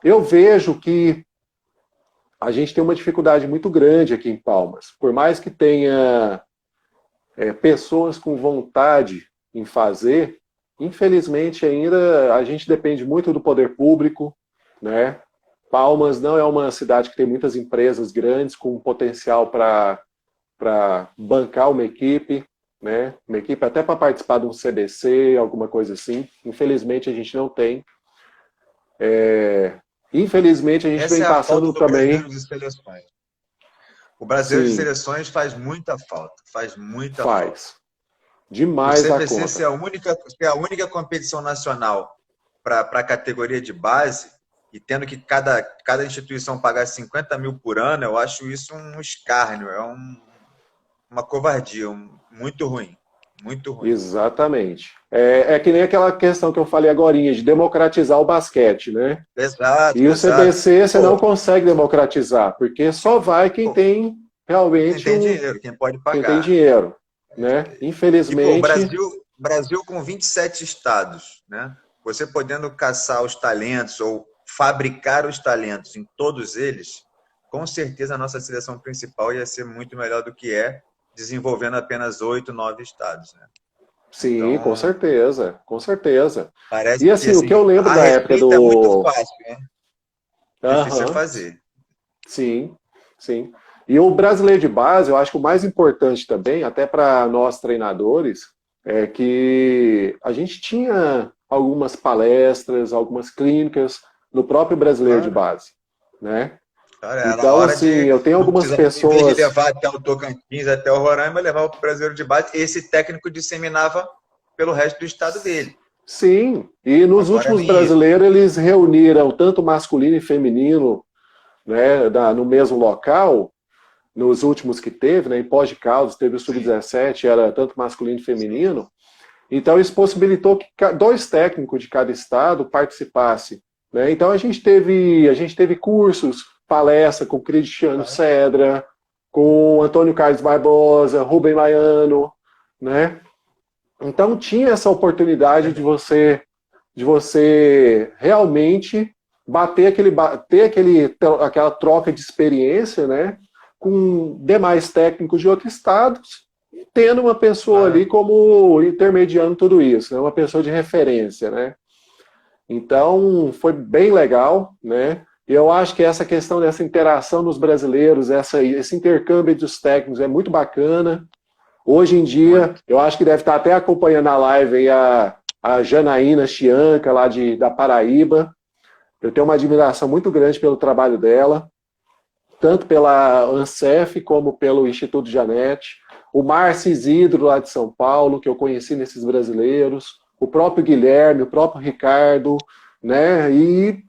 eu vejo que a gente tem uma dificuldade muito grande aqui em Palmas. Por mais que tenha pessoas com vontade em fazer, infelizmente ainda a gente depende muito do poder público, né? Palmas não é uma cidade que tem muitas empresas grandes com potencial para bancar uma equipe, né? Uma equipe até para participar de um CBC, alguma coisa assim. Infelizmente a gente não tem. Infelizmente a gente Essa vem é a falta passando do também, brasileiro de seleções. O brasileiro de sim, seleções faz muita falta, faz muita falta. faz. O Demais da CBC conta. ser a única competição nacional para a categoria de base, e tendo que cada instituição pagar 50 mil por ano, eu acho isso um escárnio, uma covardia, muito ruim. Muito ruim. Exatamente. É que nem aquela questão que eu falei agorinha, de democratizar o basquete, né? E Exato, o exato. CBC você não Pô, consegue democratizar, porque só vai quem pô, tem quem realmente tem dinheiro, quem pode quem tem pagar. dinheiro, né? E, pô, Infelizmente, Brasil com 27 estados, né? Você podendo caçar os talentos ou fabricar os talentos em todos eles, com certeza a nossa seleção principal ia ser muito melhor do que é, desenvolvendo apenas 8, 9 estados, né? sim, com Então, certeza, com certeza. parece E que assim, o que assim, eu lembro a da época receita é muito do. fácil, né? Difícil é Aham, fazer. sim, sim. E o brasileiro de base, eu acho que o mais importante também, até para nós treinadores, é que a gente tinha algumas palestras, algumas clínicas no próprio brasileiro de Claro. base, né? Cara, era a Então, hora assim, de eu tenho não algumas precisar, em vez de pessoas, levar até o Tocantins, até o Roraima, levar o brasileiro de base. Esse técnico disseminava pelo resto do estado dele. sim, e nos Agora últimos nem isso. brasileiros eles reuniram tanto masculino e feminino, né, no mesmo local, nos últimos que teve, né, em Pós de Caldas, teve o Sim, Sub-17, era tanto masculino e sim. feminino. Então, isso possibilitou que dois técnicos de cada estado participassem. Né? Então, a gente teve cursos, palestra com Cristiano Claro. Cedra, com Antônio Carlos Barbosa, Rubem Maiano, né? Então, tinha essa oportunidade Verdade. de você realmente aquela troca de experiência, né? Com demais técnicos de outros estados, tendo uma pessoa ali Claro. como intermediando tudo isso, né? Uma pessoa de referência, né? Então, foi bem legal, né? E eu acho que essa questão dessa interação dos brasileiros, esse intercâmbio dos técnicos é muito bacana. Hoje em dia, Muito. eu acho que deve estar até acompanhando a live aí a Janaína Chianca, lá da Paraíba. Eu tenho uma admiração muito grande pelo trabalho dela, tanto pela ANSEF como pelo Instituto Janete. O Márcio Isidro, lá de São Paulo, que eu conheci nesses brasileiros. O próprio Guilherme, o próprio Ricardo, né? E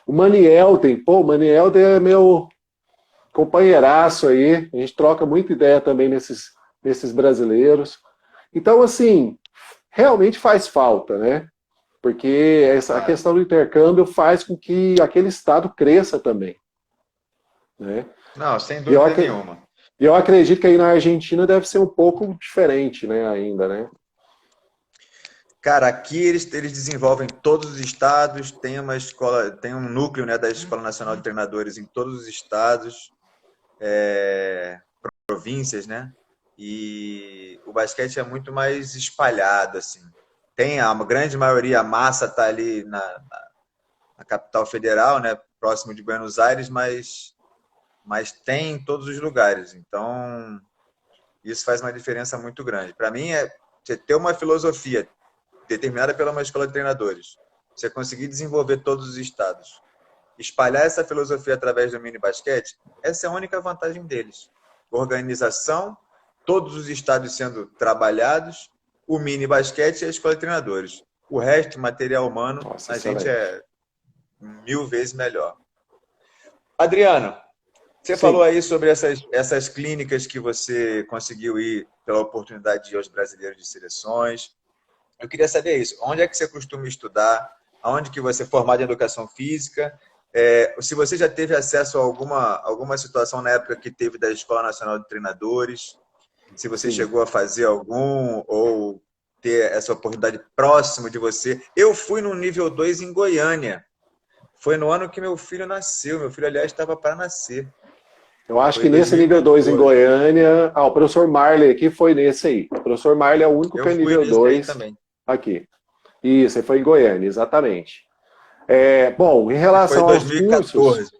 o Manielden. Pô, o Manielden é meu companheiraço aí. A gente troca muita ideia também nesses brasileiros. Então, assim, realmente faz falta, né? Porque a Claro. questão do intercâmbio faz com que aquele estado cresça também, né? Não, sem E eu, dúvida nenhuma. eu acredito que aí na Argentina deve ser um pouco diferente, né, ainda, né? Cara, aqui eles desenvolvem todos os estados, tem uma escola, tem um núcleo, né, da Escola Nacional de Treinadores em todos os estados, províncias, né? E o basquete é muito mais espalhado, assim. Tem a grande maioria, a massa está ali na capital federal, né, próximo de Buenos Aires, mas tem em todos os lugares. Então, isso faz uma diferença muito grande. Para mim, é você ter uma filosofia determinada pela uma escola de treinadores, você conseguir desenvolver todos os estados, espalhar essa filosofia através do mini basquete, essa é a única vantagem deles. Organização, todos os estados sendo trabalhados, o mini basquete e a escola de treinadores. O resto, material humano, Nossa, a gente excelente. é 1000 vezes melhor. Adriano, você falou Sim. aí sobre essas clínicas que você conseguiu ir pela oportunidade de ir aos brasileiros de seleções. Eu queria saber isso. Onde é que você costuma estudar? Aonde que você é formado em educação física? Se você já teve acesso a alguma situação na época que teve da Escola Nacional de Treinadores, se você Sim. chegou a fazer algum ou ter essa oportunidade próximo de você. Eu fui no nível 2 em Goiânia. Foi no ano que meu filho nasceu. Meu filho, aliás, estava para nascer. Eu acho Foi que em nesse nível 2 em 2014. Goiânia. Ah, o professor Marley aqui foi nesse aí. O professor Marley é o único que Eu é fui nível nesse aí 2 também. aqui. Isso, ele foi em Goiânia, exatamente. Bom, em Acho que foi em relação aos cursos, 2014.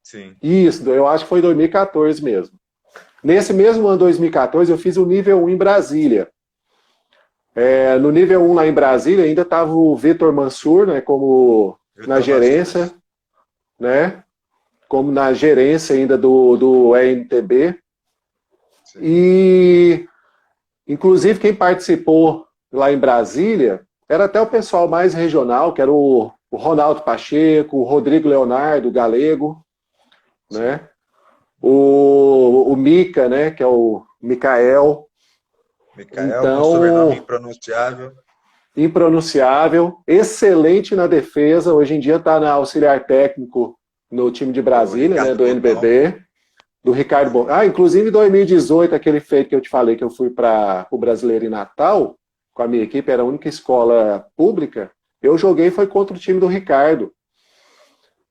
Sim. isso, eu acho que foi em 2014 mesmo. Nesse mesmo ano 2014, eu fiz o nível 1 em Brasília. No nível 1 lá em Brasília, ainda estava o Vitor Mansur, né, como na gerência, né, como na gerência ainda do ENTB. Sim. E, inclusive, quem participou lá em Brasília era até o pessoal mais regional, que era o Ronaldo Pacheco, o Rodrigo Leonardo, Galego, né? O Mica, né? Que é o Micael. Então, com sobrenome impronunciável. Impronunciável, excelente na defesa, hoje em dia está na auxiliar técnico no time de Brasília, né? Do NBB. Do Ricardo Bom. Inclusive em 2018, aquele feito que eu te falei que eu fui para o Brasileiro em Natal, com a minha equipe, era a única escola pública, eu joguei foi contra o time do Ricardo.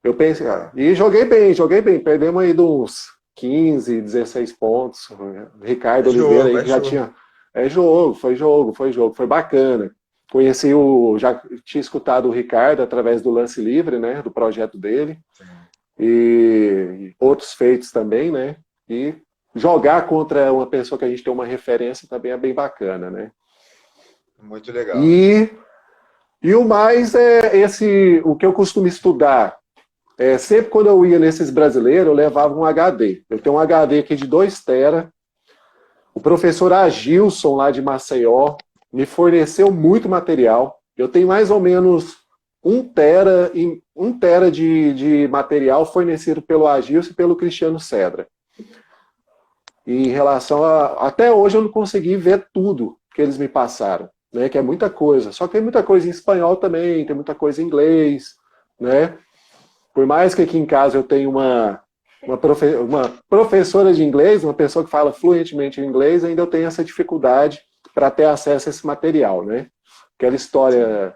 Eu pensei, e joguei bem, perdemos aí de uns 15, 16 pontos. O Ricardo Oliveira aí que já tinha. Foi bacana. Já tinha escutado o Ricardo através do lance livre, né, do projeto dele. Sim. E outros feitos também, né? E jogar contra uma pessoa que a gente tem uma referência também é bem bacana, né? Muito legal. E o mais o que eu costumo estudar. Sempre quando eu ia nesses brasileiros, eu levava um HD. Eu tenho um HD aqui de 2 TB. O professor Agilson, lá de Maceió, me forneceu muito material. Eu tenho mais ou menos 1 tera de material fornecido pelo Agilson e pelo Cristiano Cedra. E em relação até hoje eu não consegui ver tudo que eles me passaram, né? Que é muita coisa. Só que tem muita coisa em espanhol também, tem muita coisa em inglês, né? Por mais que aqui em casa eu tenha uma professora de inglês, uma pessoa que fala fluentemente inglês, ainda eu tenho essa dificuldade para ter acesso a esse material, né? Aquela história,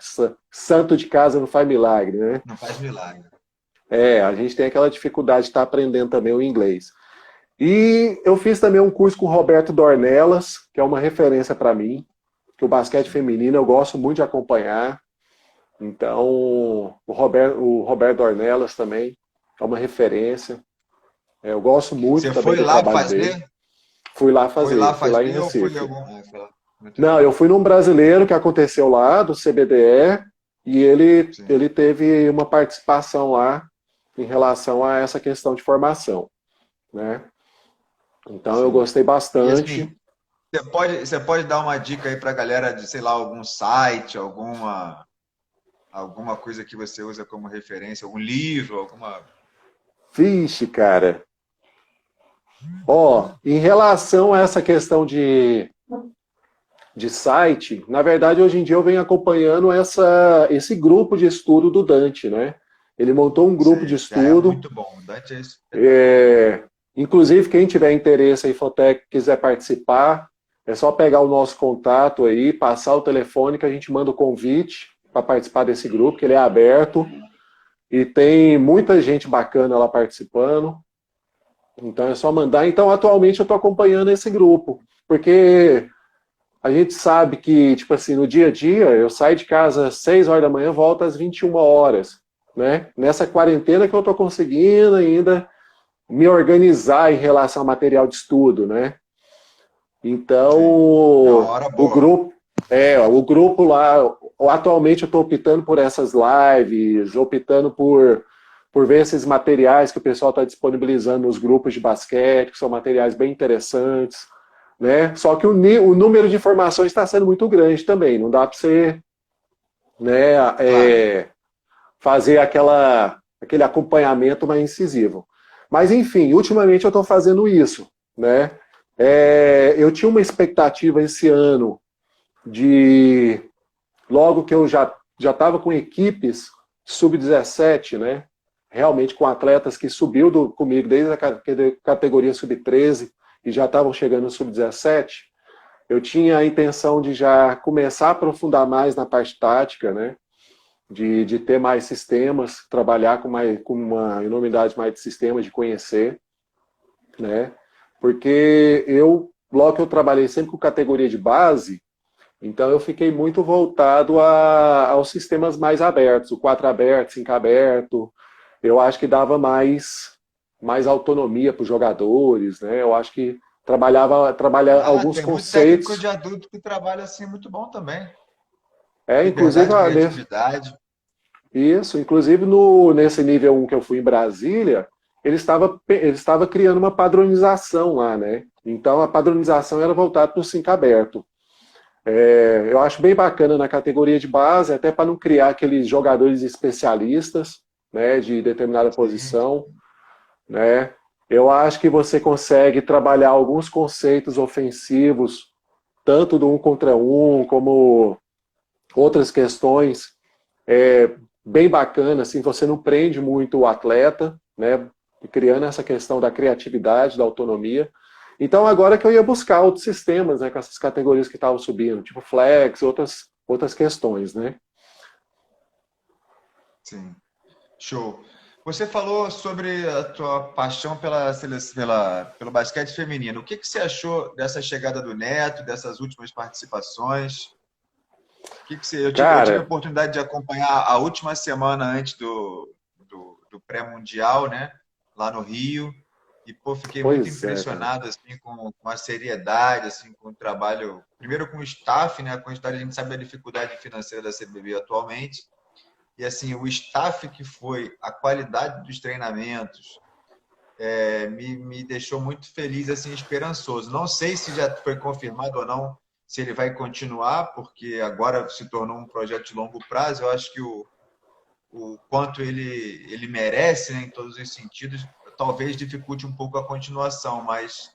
santo de casa não faz milagre, né? Não faz milagre. A gente tem aquela dificuldade de estar aprendendo também o inglês. E eu fiz também um curso com o Roberto Dornelas, que é uma referência para mim, que o basquete feminino eu gosto muito de acompanhar. Então, o Roberto Dornelas também é uma referência. Eu gosto muito também do trabalho dele. Fui lá fazer em Recife. Não, eu fui num brasileiro que aconteceu lá, do CBDE, e ele teve uma participação lá em relação a essa questão de formação, né? Então eu gostei bastante. E assim, você pode dar uma dica aí para a galera de, sei lá, algum site, alguma coisa que você usa como referência, algum livro, alguma... Vixe, cara. Em relação a essa questão de site, na verdade, hoje em dia eu venho acompanhando esse grupo de estudo do Dante, né? Ele montou um grupo de estudo. É muito bom. O Dante é inclusive, quem tiver interesse, a Infotec, quiser participar, é só pegar o nosso contato aí, passar o telefone que a gente manda o convite para participar desse grupo, que ele é aberto. E tem muita gente bacana lá participando. Então é só mandar. Então, atualmente eu estou acompanhando esse grupo, porque a gente sabe que, tipo assim, no dia a dia, eu saio de casa às 6 horas da manhã, volto às 21 horas, né? Nessa quarentena que eu estou conseguindo ainda me organizar em relação ao material de estudo, né? Então, o grupo lá, atualmente eu estou optando por essas lives, optando por ver esses materiais que o pessoal está disponibilizando nos grupos de basquete, que são materiais bem interessantes, né? Só que o número de informações está sendo muito grande também, não dá para você, né, fazer aquele acompanhamento mais incisivo. Mas, enfim, ultimamente eu estou fazendo isso, né? Eu tinha uma expectativa esse ano logo que eu já estava com equipes sub-17, né? Realmente com atletas que subiu comigo desde a categoria sub-13 e já estavam chegando no sub-17, eu tinha a intenção de já começar a aprofundar mais na parte tática, né? De ter mais sistemas, trabalhar com uma enormidade mais de sistemas, de conhecer, né? Porque logo que eu trabalhei sempre com categoria de base, então eu fiquei muito voltado aos sistemas mais abertos, o 4 aberto, 5 aberto. Eu acho que dava mais autonomia para os jogadores, né? Eu acho que trabalha alguns Tem muito conceitos. técnico de adulto que trabalha assim muito bom também. Inclusive, Liberdade, criatividade. isso, inclusive nesse nível 1 que eu fui em Brasília, ele estava criando uma padronização lá, né? Então a padronização era voltada para o Cinco Aberto. Eu acho bem bacana na categoria de base, até para não criar aqueles jogadores especialistas, né, de determinada Sim. posição, né? Eu acho que você consegue trabalhar alguns conceitos ofensivos, tanto do 1 contra 1, como outras questões bem bacanas, assim, você não prende muito o atleta, né, criando essa questão da criatividade, da autonomia. Então, agora que eu ia buscar outros sistemas, né, com essas categorias que estavam subindo, tipo flex, outras questões, né? Sim. Show. Você falou sobre a tua paixão pelo basquete feminino. O que você achou dessa chegada do Neto, dessas últimas participações? Eu tive a Cara, oportunidade de acompanhar a última semana antes do pré-mundial, né? Lá no Rio. E, pô, fiquei muito pois é, cara. impressionado, assim, com a seriedade, assim, com o trabalho... Primeiro com o staff, né? Com o staff, a gente sabe a dificuldade financeira da CBB atualmente. E, assim, o staff que foi, a qualidade dos treinamentos, me deixou muito feliz, assim, esperançoso. Não sei se já foi confirmado ou não, se ele vai continuar, porque agora se tornou um projeto de longo prazo. Eu acho que o quanto ele merece, né, em todos os sentidos, talvez dificulte um pouco a continuação, mas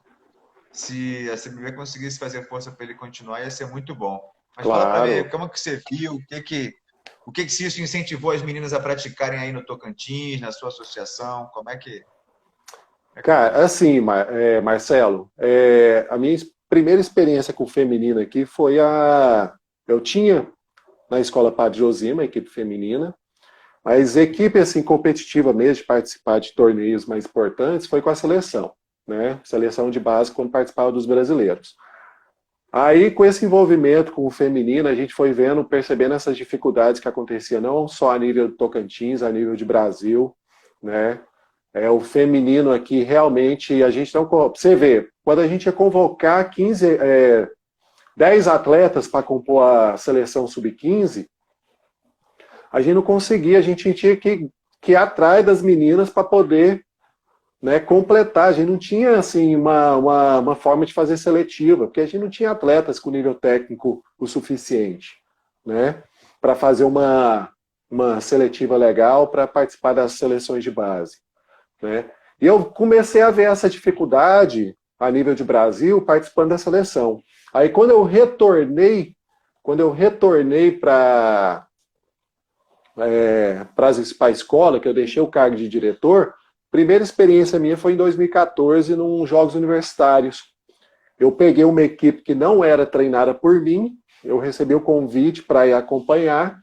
se a CBB conseguisse fazer força para ele continuar, ia ser muito bom. Mas fala para mim, Claro. como que você viu, o que se isso incentivou as meninas a praticarem aí no Tocantins, na sua associação? Como é que foi Cara, isso? assim, Marcelo, a minha primeira experiência com feminina aqui foi eu tinha na escola Padre Josima, equipe feminina, mas equipe assim competitiva mesmo, de participar de torneios mais importantes, foi com a seleção, né? Seleção de base quando participava dos brasileiros. Aí, com esse envolvimento com o feminino, a gente foi vendo, percebendo essas dificuldades que aconteciam não só a nível do Tocantins, a nível de Brasil, né? O feminino aqui realmente a gente não. Você vê, quando a gente ia convocar 10 atletas para compor a seleção sub-15, a gente não conseguia, a gente tinha que ir atrás das meninas para poder, né, completar. A gente não tinha assim uma forma de fazer seletiva, porque a gente não tinha atletas com nível técnico o suficiente, né, para fazer uma seletiva legal para participar das seleções de base, né? E eu comecei a ver essa dificuldade a nível de Brasil participando da seleção. Aí quando eu retornei para a escola, que eu deixei o cargo de diretor, primeira experiência minha foi em 2014, num Jogos Universitários. Eu peguei uma equipe que não era treinada por mim, eu recebi o convite para ir acompanhar,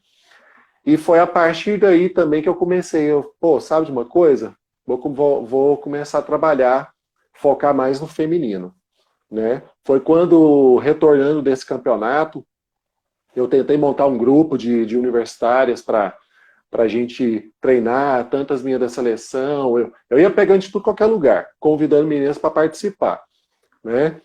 e foi a partir daí também que eu comecei, sabe de uma coisa? Vou começar a trabalhar, focar mais no feminino, né? Foi quando, retornando desse campeonato, eu tentei montar um grupo de universitárias para a gente treinar, tantas minhas da seleção. Eu ia pegando de tudo qualquer lugar, convidando meninas para participar, né?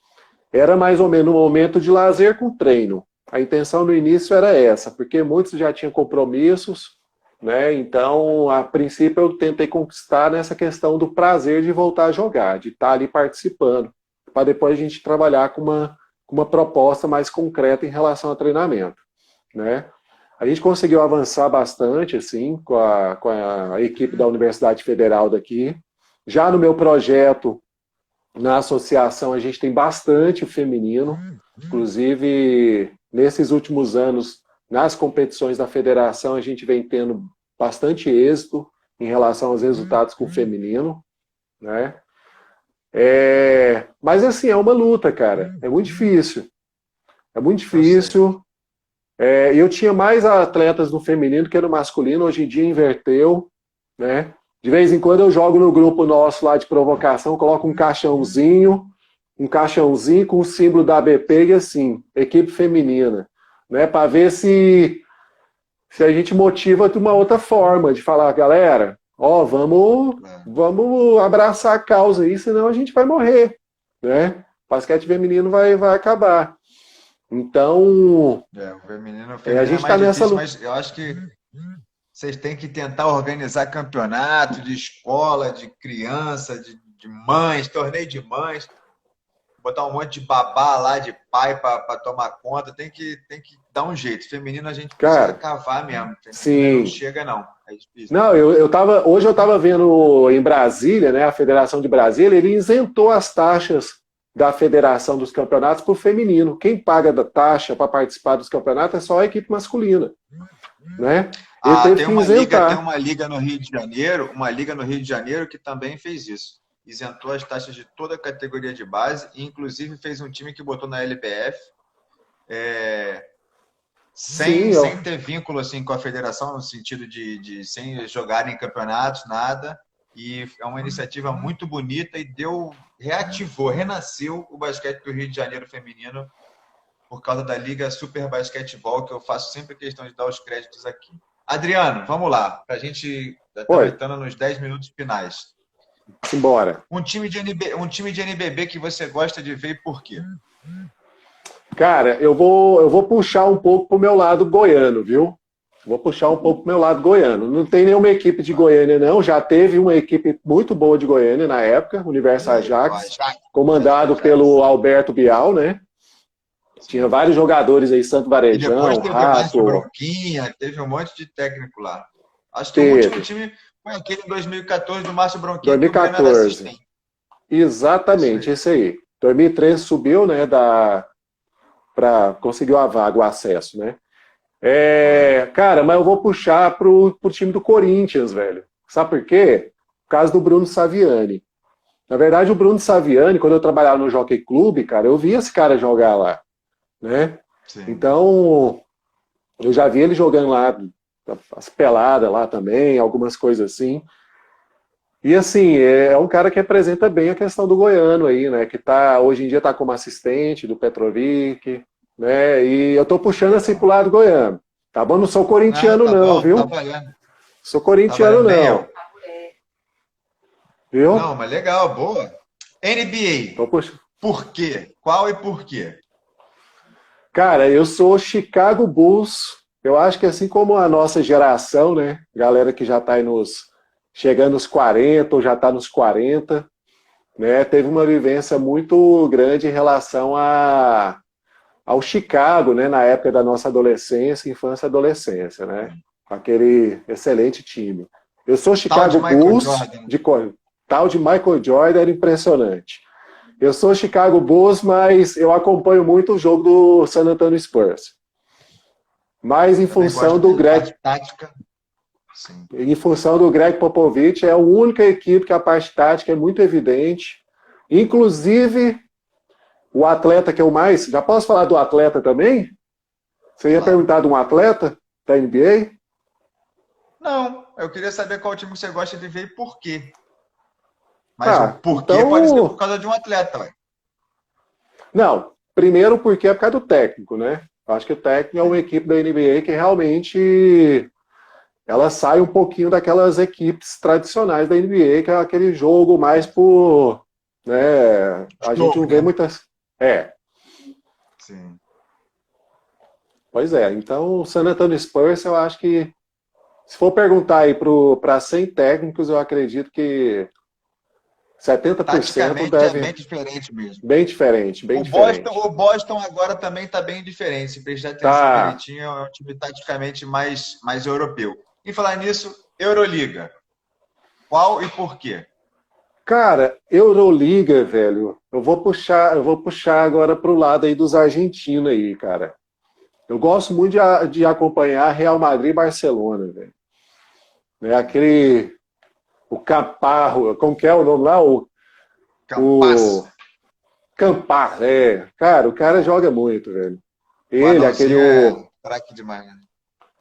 Era mais ou menos um momento de lazer com treino. A intenção no início era essa, porque muitos já tinham compromissos, né? Então, a princípio, eu tentei conquistar nessa questão do prazer de voltar a jogar, de estar ali participando, para depois a gente trabalhar com uma proposta mais concreta em relação ao treinamento, né? A gente conseguiu avançar bastante, assim, com a equipe da Universidade Federal daqui. Já no meu projeto, na associação, a gente tem bastante o feminino. Inclusive, nesses últimos anos, nas competições da federação, a gente vem tendo bastante êxito em relação aos resultados com o feminino, né? Mas, assim, é uma luta, cara. É muito difícil. É muito Eu sei. difícil. Eu tinha mais atletas no feminino que no masculino, hoje em dia inverteu, né? De vez em quando eu jogo no grupo nosso lá de provocação, coloco um caixãozinho com o símbolo da ABP e assim, equipe feminina, né? Para ver se a gente motiva de uma outra forma, de falar, galera, vamos, É. vamos abraçar a causa aí, senão a gente vai morrer, né? basquete feminino vai acabar. Então, O feminino, a gente é está mais nessa difícil, luta. mas eu acho que vocês têm que tentar organizar campeonato de escola, de criança, de mães, torneio de mães, botar um monte de babá lá, de pai para tomar conta. Tem que dar um jeito. Feminino a gente precisa Cara, cavar mesmo. Feminino não sim. chega, não. É difícil. Não, hoje eu estava vendo em Brasília, né, a Federação de Brasília, ele isentou as taxas da Federação dos Campeonatos para o feminino. Quem paga da taxa para participar dos campeonatos é só a equipe masculina, né? Ele teve Tem que tem isentar. uma liga no Rio de Janeiro, que também fez isso. Isentou as taxas de toda a categoria de base, e inclusive fez um time que botou na LBF, Sim, sem ter vínculo assim com a federação, no sentido de sem jogar em campeonatos, nada. E é uma iniciativa muito bonita e reativou, renasceu o basquete do Rio de Janeiro feminino por causa da Liga Super Basquetebol, que eu faço sempre questão de dar os créditos aqui. Adriano, vamos lá. A gente já estamos oi, entrando nos 10 minutos finais. simbora. Um time de NBB que você gosta de ver e por quê? Cara, eu vou puxar um pouco pro meu lado goiano, viu? Vou puxar um pouco pro meu lado goiano. Não tem nenhuma equipe de Goiânia, não. Já teve uma equipe muito boa de Goiânia na época, Universo Ajax, comandado pelo Alberto Bial, né? Tinha vários jogadores aí, Santo E depois Varejão, teve Márcio Rato, Bronquinha, teve um monte de técnico lá. Acho que o último teve. time foi aquele em 2014 do Márcio Bronquinha, que o Breno era 2014. assistente. Isso Exatamente, aí. esse aí. 2013 subiu, né, conseguiu a vaga, o acesso, né? Foi. Cara, mas eu vou puxar pro time do Corinthians, velho. Sabe por quê? Por causa do Bruno Saviani. Na verdade, o Bruno Saviani, quando eu trabalhava no Jockey Club, cara, eu via esse cara jogar lá, né? Sim. Então, eu já vi ele jogando lá, as peladas lá também, algumas coisas assim. E assim, é um cara que representa bem a questão do goiano aí, né? Que hoje em dia está como assistente do Petrovic, né? E eu tô puxando assim pro Legal. lado goiano. Tá bom? Não sou Ah, corintiano, tá não, bom, tá viu? valendo. Sou Tá corintiano, valendo, nem eu. não. Viu? Não, mas legal, boa. Tô NBA, puxando. por quê? Qual e por quê? Cara, eu sou Chicago Bulls. Eu acho que assim como a nossa geração, né? Galera que já tá aí chegando nos 40 ou já tá nos 40, né? Teve uma vivência muito grande em relação ao Chicago, né? Na época da nossa adolescência, infância e adolescência, né? Aquele excelente time. Eu sou Tal de Chicago Michael Bulls, Jordan. tal de Michael Jordan, era impressionante. Eu sou Chicago Bulls, mas eu acompanho muito o jogo do San Antonio Spurs. Mas Também gosto dele. Parte tática. Sim. em função do Greg Popovich, é a única equipe que a parte tática é muito evidente. Inclusive, o atleta que é o mais... Já posso falar do atleta também? Você ia Claro. perguntar de um atleta da NBA? Não, eu queria saber qual time você gosta de ver e por quê. Mas o porquê pode ser por Então... causa de um atleta, ué. Não, primeiro porque é por causa do técnico, né? Acho que o técnico é uma Sim. equipe da NBA que realmente ela sai um pouquinho daquelas equipes tradicionais da NBA, que é aquele jogo mais por, né, a gente Show, não vê né? muitas... Sim. Pois é. Então, o San Antonio Spurs, eu acho que, se for perguntar aí para 100 técnicos, eu acredito que 70% Taticamente é deve... bem diferente mesmo. Bem diferente, bem O Boston, diferente. o Boston agora também está bem diferente. Se prestar atenção Tá. direitinho, é um time taticamente mais europeu. Em falar nisso, Euroliga. Qual e por quê? Cara, Euroliga, velho, eu vou puxar agora pro lado aí dos argentinos aí, cara. Eu gosto muito de acompanhar Real Madrid e Barcelona, velho. Né, o Caparro, como que é o nome lá? Campas, O Campar, Cara, o cara joga muito, velho. o Ele, anãozinho é craque demais, né?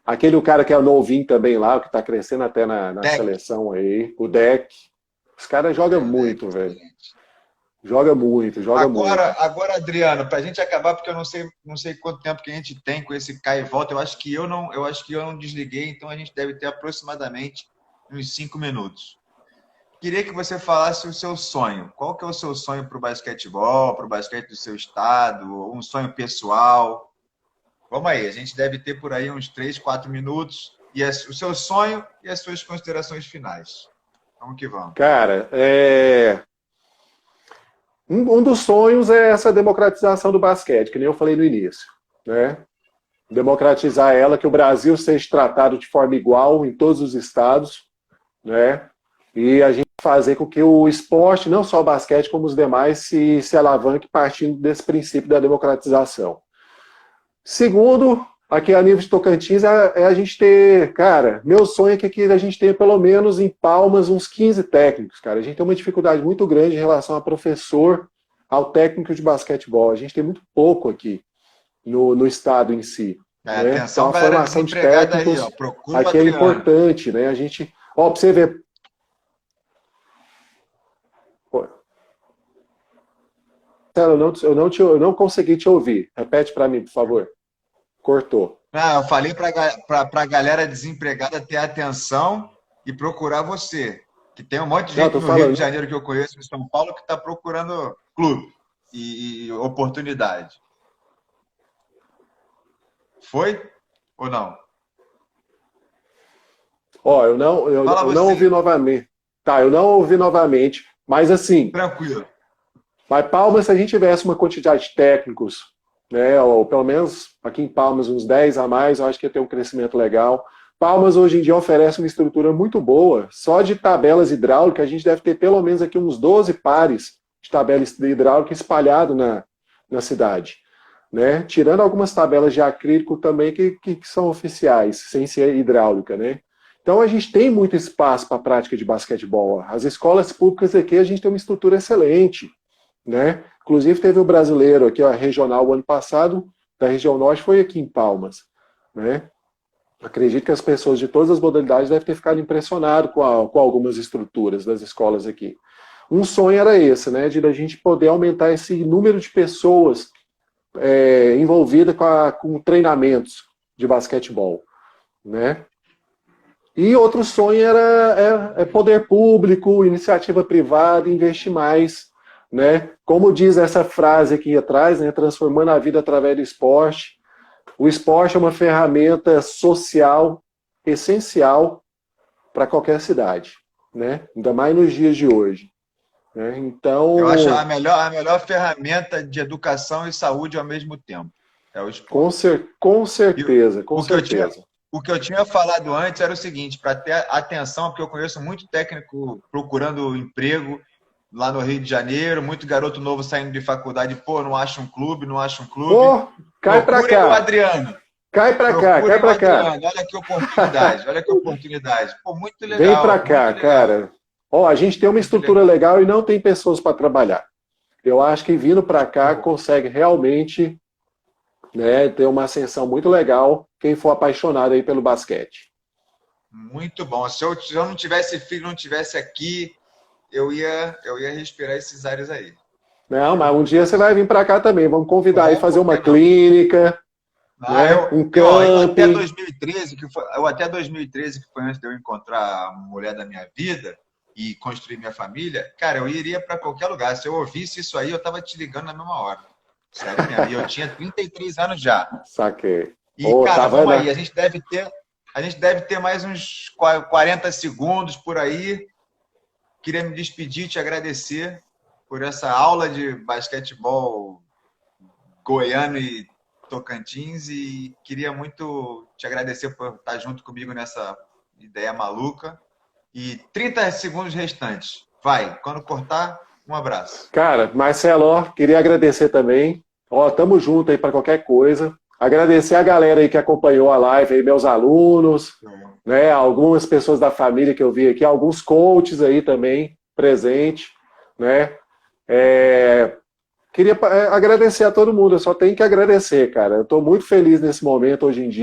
aquele cara que é o novinho também lá, que tá crescendo até na Deck. seleção aí, o Deck. Os caras jogam O Deck, muito, velho. excelente. Joga muito, joga muito. Agora, Adriano, para a gente acabar, porque eu não sei quanto tempo que a gente tem com esse cai e volta. Eu acho que eu não desliguei, então a gente deve ter aproximadamente uns 5 minutos. queria que você falasse o seu sonho. Qual que é o seu sonho para o basquetebol, para o basquete do seu estado, um sonho pessoal? Vamos aí, a gente deve ter por aí uns 3, 4 minutos. E o seu sonho e as suas considerações finais. Vamos que vamos. Cara, um dos sonhos é essa democratização do basquete, que nem eu falei no início, né? Democratizar ela, que o Brasil seja tratado de forma igual em todos os estados, né? E a gente fazer com que o esporte, não só o basquete, como os demais, se alavanque partindo desse princípio da democratização. Segundo, aqui a nível de Tocantins, é a gente ter, cara, meu sonho é que aqui a gente tenha pelo menos em Palmas uns 15 técnicos, cara. A gente tem uma dificuldade muito grande em relação a professor, ao técnico de basquetebol. A gente tem muito pouco aqui no estado em si. Né? Atenção, então, a galera formação de desempregada técnicos aí, ó. Procura aqui é importante, né? A gente, ó, pra você ver. Pô, eu não consegui te ouvir. Repete para mim, por favor. Cortou. Não, eu falei para a galera desempregada ter atenção e procurar você. Que tem um monte de gente no Rio de Janeiro que eu conheço, em São Paulo, que está procurando clube e oportunidade. Foi ou não? Ó, eu não ouvi novamente. Tá, eu não ouvi novamente, mas assim... Tranquilo. Mas Palmas, se a gente tivesse uma quantidade de técnicos, né, ou pelo menos aqui em Palmas uns 10 a mais, eu acho que ia ter um crescimento legal. Palmas hoje em dia oferece uma estrutura muito boa. Só de tabelas hidráulicas, a gente deve ter pelo menos aqui uns 12 pares de tabelas hidráulicas espalhados na cidade. Né? Tirando algumas tabelas de acrílico também que são oficiais, sem ser hidráulica. Né? Então a gente tem muito espaço para a prática de basquetebol. As escolas públicas aqui, a gente tem uma estrutura excelente. Né? Inclusive teve o brasileiro aqui, ó, regional, o ano passado, da região norte, foi aqui em Palmas. Né? Acredito que as pessoas de todas as modalidades devem ter ficado impressionadas com algumas estruturas das escolas aqui. Um sonho era esse, né, de a gente poder aumentar esse número de pessoas envolvidas com treinamentos de basquetebol. Né? E outro sonho é poder público, iniciativa privada, investir mais. Né? Como diz essa frase aqui atrás, né, transformando a vida através do esporte. O esporte é uma ferramenta social essencial para qualquer cidade, né? Ainda mais nos dias de hoje. Né? Então, eu acho a melhor ferramenta de educação e saúde ao mesmo tempo. É o esporte. Com certeza. O que eu tinha falado antes era o seguinte, para ter atenção, porque eu conheço muito técnico procurando emprego lá no Rio de Janeiro, muito garoto novo saindo de faculdade, não acha um clube. Cai pra cá. O Adriano. Cai pra cá. Olha que oportunidade. Pô, muito legal. Vem pra cá, cara. Ó, a gente tem uma estrutura legal e não tem pessoas para trabalhar. Eu acho que vindo pra cá consegue realmente, né, ter uma ascensão muito legal quem for apaixonado aí pelo basquete. Muito bom. Se eu não tivesse filho, não tivesse aqui, eu ia respirar esses ares aí. Não, mas um dia você vai vir para cá também. Vamos convidar aí fazer uma clínica, um camping. Eu até 2013, que foi antes de eu encontrar a mulher da minha vida e construir minha família, cara, eu iria para qualquer lugar. Se eu ouvisse isso aí, eu tava te ligando na mesma hora. Sério mesmo. E eu tinha 33 anos já. Saquei. E, cara, vamos aí. A gente deve ter mais uns 40 segundos por aí. Queria me despedir, te agradecer por essa aula de basquetebol goiano e Tocantins e queria muito te agradecer por estar junto comigo nessa ideia maluca. E 30 segundos restantes. Vai, quando cortar, um abraço. Cara, Marcelo, queria agradecer também. Ó, tamo junto aí para qualquer coisa. Agradecer a galera aí que acompanhou a live aí, meus alunos, né, algumas pessoas da família que eu vi aqui, alguns coaches aí também presentes, né? Queria agradecer a todo mundo, eu só tenho que agradecer, cara. Eu estou muito feliz nesse momento hoje em dia.